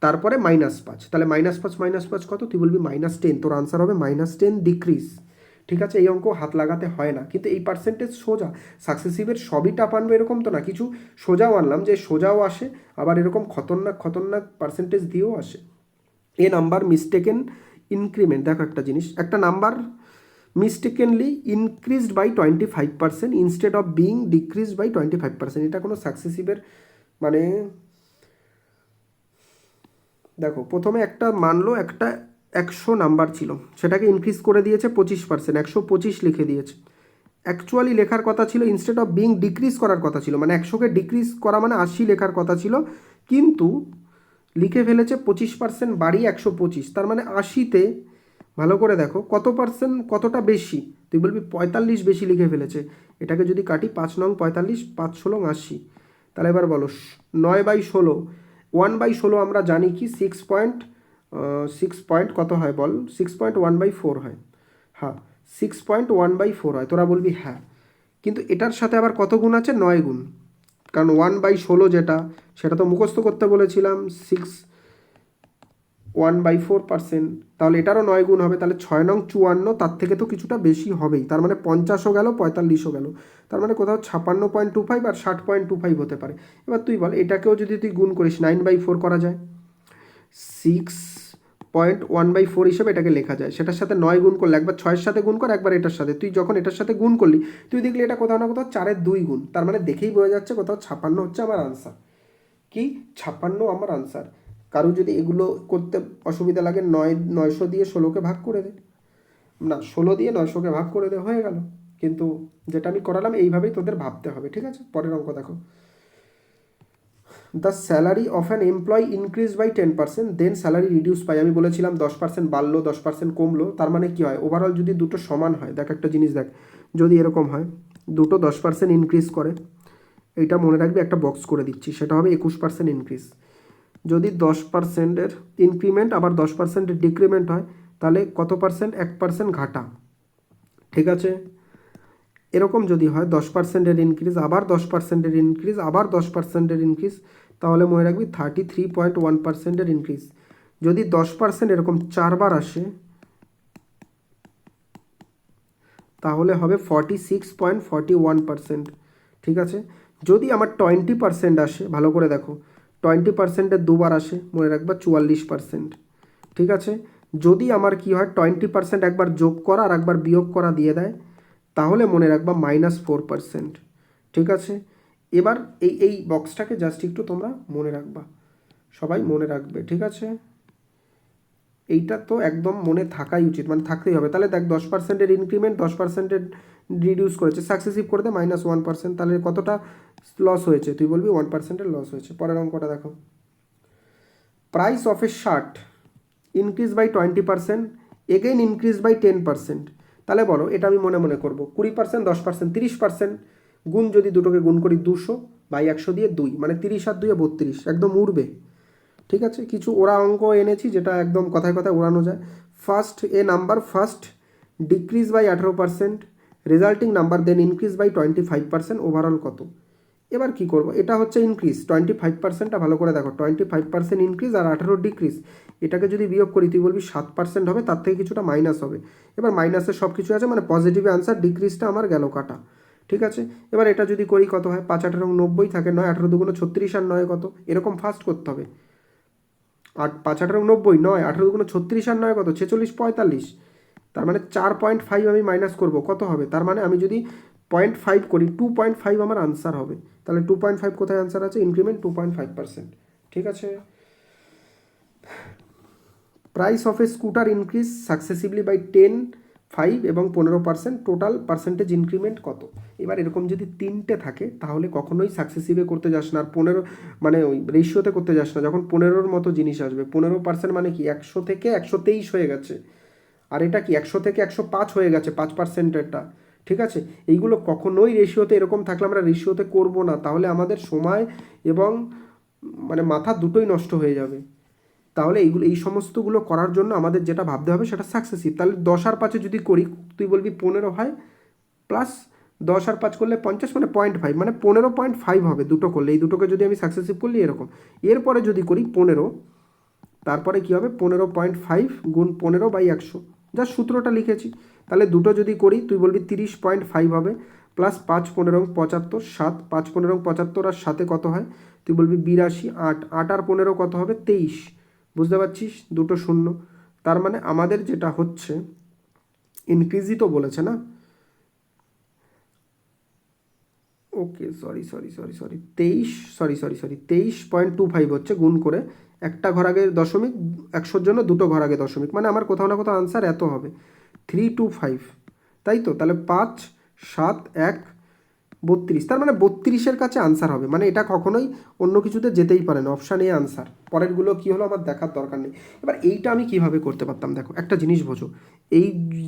তারপরে -5, তাহলে -5 কত? তুই বলবি -10, তোর আনসার হবে -10 ডিক্রিজ। ঠিক আছে, এই অঙ্ক হাত লাগাতে হয় না, কিন্তু এই পার্সেন্টেজ সোজা। সাকসেসিভের সবই টাপ আনবে এরকম তো না, কিছু সোজাও আনলাম, যে সোজাও আসে, আবার এরকম খতরনাক খতরনাক পার্সেন্টেজ দিয়েও আসে। এ নাম্বার মিস্টেকেন ইনক্রিমেন্ট, দেখো একটা জিনিস, একটা number mistakenly increased by 25% instead of being decreased by 25%, এটা কোনো সাকসেসিভের মানে, দেখো প্রথমে একটা মানলো একটা 100 নাম্বার ছিল, সেটাকে ইনক্রিজ করে দিয়েছে 25%, 125 লিখে দিয়েছে। অ্যাকচুয়ালি লেখার কথা ছিল ইনস্টেড অফ বিং ডিক্রিজ করার কথা ছিল, মানে 100কে ডিক্রিজ করা মানে 80 লেখার কথা ছিল, কিন্তু লিখে ফেলেছে 25% বাড়িয়ে 125, তার মানে 80তে, ভালো করে দেখো কত পার্সেন্ট, কতটা বেশি? তুই বলবি 45 বেশি লিখে ফেলেছে। এটাকে যদি কাটি 5 নং 45, 5 ষোলো 80, তাহলে এবার বলো 9/16, 1/16 আমরা জানি কি 6 পয়েন্ট কত হয় বল? 6.1/4 হয়, হ্যাঁ 6.1/4 হয়, তোরা বলবি হ্যাঁ, কিন্তু এটার সাথে আবার কত গুণ আছে? 9 গুণ, কারণ 1/16 যেটা, সেটা তো মুখস্থ করতে বলেছিলাম 1/4%, তাহলে এটারও 9 গুণ হবে, তাহলে 6 নং 54, তার থেকে তো কিছুটা বেশি হবেই, তার মানে 50ও গেল 45ও গেল, তার মানে কোথাও 56.25 আর 60.25 হতে পারে। এবার তুই বল, এটাকেও যদি তুই গুণ করিস 9/4 করা যায়, 6.1/4 হিসেবে এটাকে লেখা যায়। সেটার সাথে 9 গুণ করলে, একবার 6-এর সাথে গুণ কর, একবার এটার সাথে, তুই যখন এটার সাথে গুণ করলি তুই দেখলি এটা কোথাও না কোথাও 4-এর 2 গুণ, তার মানে দেখেই বোঝা যাচ্ছে কোথাও 56 হচ্ছে আমার আনসার। কি 56 আমার আনসার? কারো যদি এগুলো করতে অসুবিধা লাগে, 900 দিয়ে 16কে ভাগ করে দে, না 16 দিয়ে 900কে ভাগ করে দে, হয়ে গেল। কিন্তু যেটা আমি করালাম এইভাবেই তোদের ভাবতে হবে, ঠিক আছে। পরের অঙ্ক দেখো, the salary of an employee increase by 10%, then salary reduce by, আমি বলেছিলাম 10% বাড়লো 10% কমলো, তার মানে কি হয়? ওভারঅল যদি দুটো সমান হয়, দেখ একটা জিনিস দেখ, যদি এরকম হয় দুটো 10% ইনক্রিজ করে, এইটা মনে রাখবি, একটা বক্স করে দিচ্ছি, সেটা হবে 21% ইনক্রিজ। যদি 10%-এর ইনক্রিমেন্ট আবার 10%-এর ডিক্রিমেন্ট হয়, তাহলে কত পার্সেন্ট? 1% ঘাটা, ঠিক আছে। এরকম যদি হয় 10%-এর ইনক্রিজ, আবার 10%-এর ইনক্রিজ, আবার 10%-এর ইনক্রিজ, তাহলে মনে রাখবি 33.1%-এর ইনক্রিজ। যদি 10% এরকম 4বার আসে, তাহলে হবে 46.41%, ঠিক আছে। যদি আমার 20% আসে, ভালো করে দেখো, 20%-এর 2বার আসে, মনে রাখবা 44%, ঠিক আছে। যদি আমার কি হয় 20% একবার যোগ করা আর একবার বিয়োগ করা দিয়ে দেয়, তাহলে মনে রাখবা -4%, ঠিক আছে। এবার এই বক্সটাকে জাস্ট একটু তোমরা মনে রাখবা, সবাই মনে রাখবে, ঠিক আছে। এইটা তো একদম মনে থাকাই উচিত, মানে থাকতেই হবে। তাহলে দেখ 10%-এর ইনক্রিমেন্ট 10%-এর রিডিউস করেছে, সাকসেসিভ করে দে -1%, তাহলে কতটা লস হয়েছে? তুই বলবি 1%-এর লস হয়েছে। পরের অঙ্কটা দেখো, price of a shirt increase by 20%, again increase by 10%। তাহলে বলো এটা আমি মনে মনে করবো 20%, 10%, 30%। গুণ যদি দুটোকে গুণ করি 200 বাই 100 দিয়ে 2, মানে 30 আর 2 32, একদম উড়বে। ঠিক আছে, কিছু ওরা অঙ্ক এনেছি যেটা একদম কথায় কথায় উড়ানো যায়। First a number first decrease by 18%, resulting number then increase by 25%, overall কত? এবার কি করব, এটা হচ্ছে ইনক্রিজ 25%টা ভালো করে দেখো, 25% ইনক্রিজ আর 18 ডিক্রিজ। এটাকে যদি বিয়োগ করি তুই বলবি 7% হবে, তার থেকে কিছুটা মাইনাস হবে। এবার মাইনাসের সব কিছু আছে, মানে পজিটিভ আনসার, ডিক্রিজটা আমার গেল কাটা। ঠিক আছে, এবার এটা যদি করি কত হয়, 5 18 90 থাকে, 9 18 দুগুণ 36 আর 9 কত, এরকম ফার্স্ট করতে হবে। 5 18 90, 9 18 দুগুণ 36 আর 9 কত, 46 45। তার মানে 4.5 আমি মাইনাস করব, কত হবে? তার মানে আমি যদি 0.5 করি 2.5 আমার আনসার হবে। তাহলে 2.5 কোথায় আনসার আছে? ইনক্রিমেন্ট 2.5%। ঠিক আছে, price of a scooter increase successively by 10, 5 এবং 15%, টোটাল পার্সেন্টেজ ইনক্রিমেন্ট কত? এবার এরকম যদি তিনটে থাকে তাহলে কখনোই সাকসেসিভে করতে যাস না, আর 15 মানে ওই রেশিওতে করতে যাস না। যখন 15-র মতো জিনিস আসবে, 15% মানে কি 100 থেকে 123 হয়ে গেছে, আর এটা কি 100 থেকে 105 হয়ে গেছে, 5%-এরটা। ঠিক আছে, এইগুলো কখনোই রেশিওতে এরকম থাকলে আমরা রেশিওতে করব না, তাহলে আমাদের সময় এবং মানে মাথা দুটোই নষ্ট হয়ে যাবে। তাহলে এইগুলো, এই সমস্তগুলো করার জন্য আমাদের যেটা ভাবতে হবে সেটা সাকসেসিভ। তাহলে 10 আর 5 যদি করি তুই বলবি 15 হয়, প্লাস 10 আর 5 করলে 50, মানে 0.5, মানে 15.5 হবে দুটো করলে। এই দুটোকে যদি আমি সাকসেসিভ করলি এরকম। এরপরে যদি করি 15, তারপরে কী হবে, 15.5 গুণ 15/100, যা সূত্রটা লিখেছি। তাহলে দুটো যদি করি তুই বলবি 30.5 হবে, প্লাস 5 15 75, 7 5 15 75 আর সাথে কত হয়, তুই বলবি 82, 8 8 আর 15 কত হবে, 23। বুঝতে পারছিস, দুটো শূন্য। তার মানে আমাদের যেটা হচ্ছে, ইনক্রিজই তো বলেছে না, ওকে সরি 23.25 হচ্ছে, গুণ করে একটা ঘর আগে দশমিক, 100-র জন্য দুটো ঘর আগে দশমিক, মানে আমার কোথাও না কোথাও আনসার এত হবে 325, তাই তো? তাহলে 5 7 1 32, তার মানে 32-এর কাছে আনসার হবে। মানে এটা কখনোই অন্য কিছুতে যেতেই পারে না, অপশান এ আনসার। পরেরগুলো কী হলো আমার দেখার দরকার নেই। এবার এইটা আমি কিভাবে করতে পারতাম, দেখো একটা জিনিস বোঝো, এই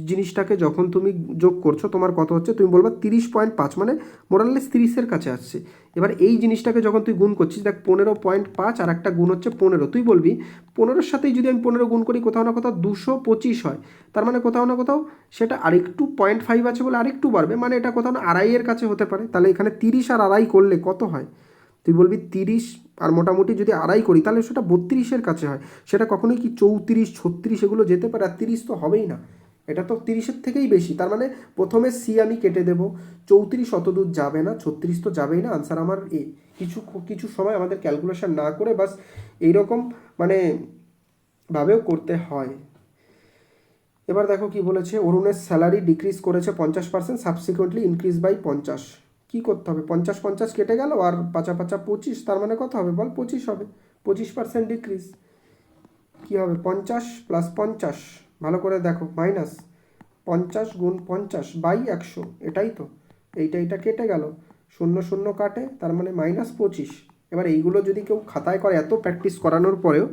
জিনিসটাকে যখন তুমি যোগ করছো তোমার কত হচ্ছে, তুমি বলবা 30.5, মানে মোরাললেস 30-এর কাছে আসছে। এবার এই জিনিসটাকে যখন তুই গুণ করছিস, দেখ 15.5 আর একটা গুণ হচ্ছে 15, তুই বলবি 15-র সাথেই যদি আমি 15 গুণ করি কোথাও না কোথাও 225 হয়। তার মানে কোথাও না কোথাও সেটা আরেকটু 0.5 আছে বলে আরেকটু বাড়বে, মানে এটা কোথাও না 2.5-এর কাছে হতে পারে। তাহলে এখানে 30 আর 2.5 করলে কত হয়, তুই বলবি 30 আর মোটামুটি যদি 2.5 করি তাহলে সেটা 32-এর কাছে হয়। সেটা কখনোই কি 34 36 এগুলো যেতে পারে? আর 30 তো হবেই না, এটা তো 30-এর থেকেই বেশি। তার মানে প্রথমে সি আমি কেটে দেবো, 34 অত দূর যাবে না, 36 তো যাবেই না, আনসার আমার এ। কিছু কিছু সময় আমাদের ক্যালকুলেশন না করে বাস এইরকম মানে ভাবেও করতে হয়। এবার দেখো কি বলেছে, অরুণের স্যালারি ডিক্রিজ করেছে 50%, সাবসিকুয়েন্টলি ইনক্রিজ বাই 50। কী করতে হবে, 50 50 কেটে গেল, আর 5 5 25, তার মানে কত হবে বল, 25 হবে। 25% ডিক্রিজ, কী হবে, 50 প্লাস 50, ভালো করে দেখো, মাইনাস 50 গুণ 50/100, এটাই তো। এইটা কেটে গেল, শূন্য শূন্য কাটে, তার মানে -25। এবার এইগুলো যদি কেউ খাতায় করে এত প্র্যাকটিস করানোর পরেও,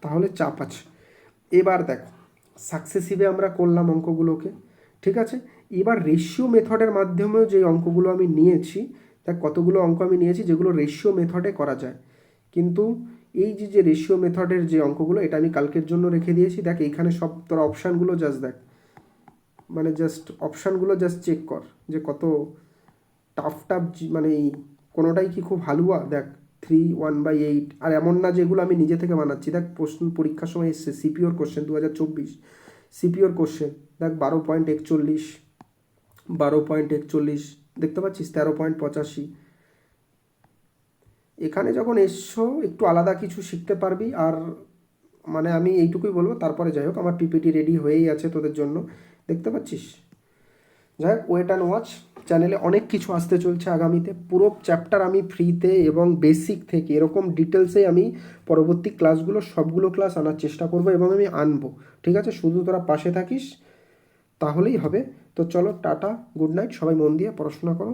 তাহলে চাপ আছে। এবার দেখো সাকসেসিভে আমরা করলাম অঙ্কগুলোকে, ঠিক আছে। এবার রেশিও মেথডের মাধ্যমেও যে অঙ্কগুলো আমি নিয়েছি, দেখ কতগুলো অঙ্ক আমি নিয়েছি যেগুলো রেশিও মেথডে করা যায়। কিন্তু এই যে রেশিও মেথডের যে অঙ্কগুলো, এটা আমি কালকের জন্য রেখে দিয়েছি। দেখ এইখানে সব তোর অপশানগুলো জাস্ট দেখ, মানে জাস্ট অপশানগুলো জাস্ট চেক কর যে কত টাফ টাফ, মানে এই কোনোটাই কি খুব হালুয়া। দেখ 3 1/8, আর এমন না যেগুলো আমি নিজে থেকে বানাচ্ছি। দেখ প্রশ্ন পরীক্ষার সময় এসছে, সিপিওর কোশ্চেন 2024 সিপিওর কোশ্চেন, দেখ 12.41, 12.41 দেখতে পাচ্ছিস, 13.85। এখানে যখন এসছো একটু আলাদা কিছু শিখতে পারবি। আর মানে আমি এইটুকুই বলবো, তারপরে যাই হোক আমার পিপিটি রেডি হয়েই আছে তোদের জন্য, দেখতে পাচ্ছিস। যাই হোক, ওয়েট অ্যান্ড ওয়াচ, চ্যানেলে অনেক কিছু আসতে চলছে আগামীতে। পুরো চ্যাপ্টার আমি ফ্রিতে এবং বেসিক থেকে এরকম ডিটেলসে আমি পরবর্তী ক্লাসগুলো সবগুলো ক্লাস আনার চেষ্টা করব এবং আমি আনবো। ঠিক আছে, শুধু তোরা পাশে থাকিস তাহলেই হবে। তো চলো টাটা, গুড নাইট, সবাই মন দিয়ে পড়াশোনা করো।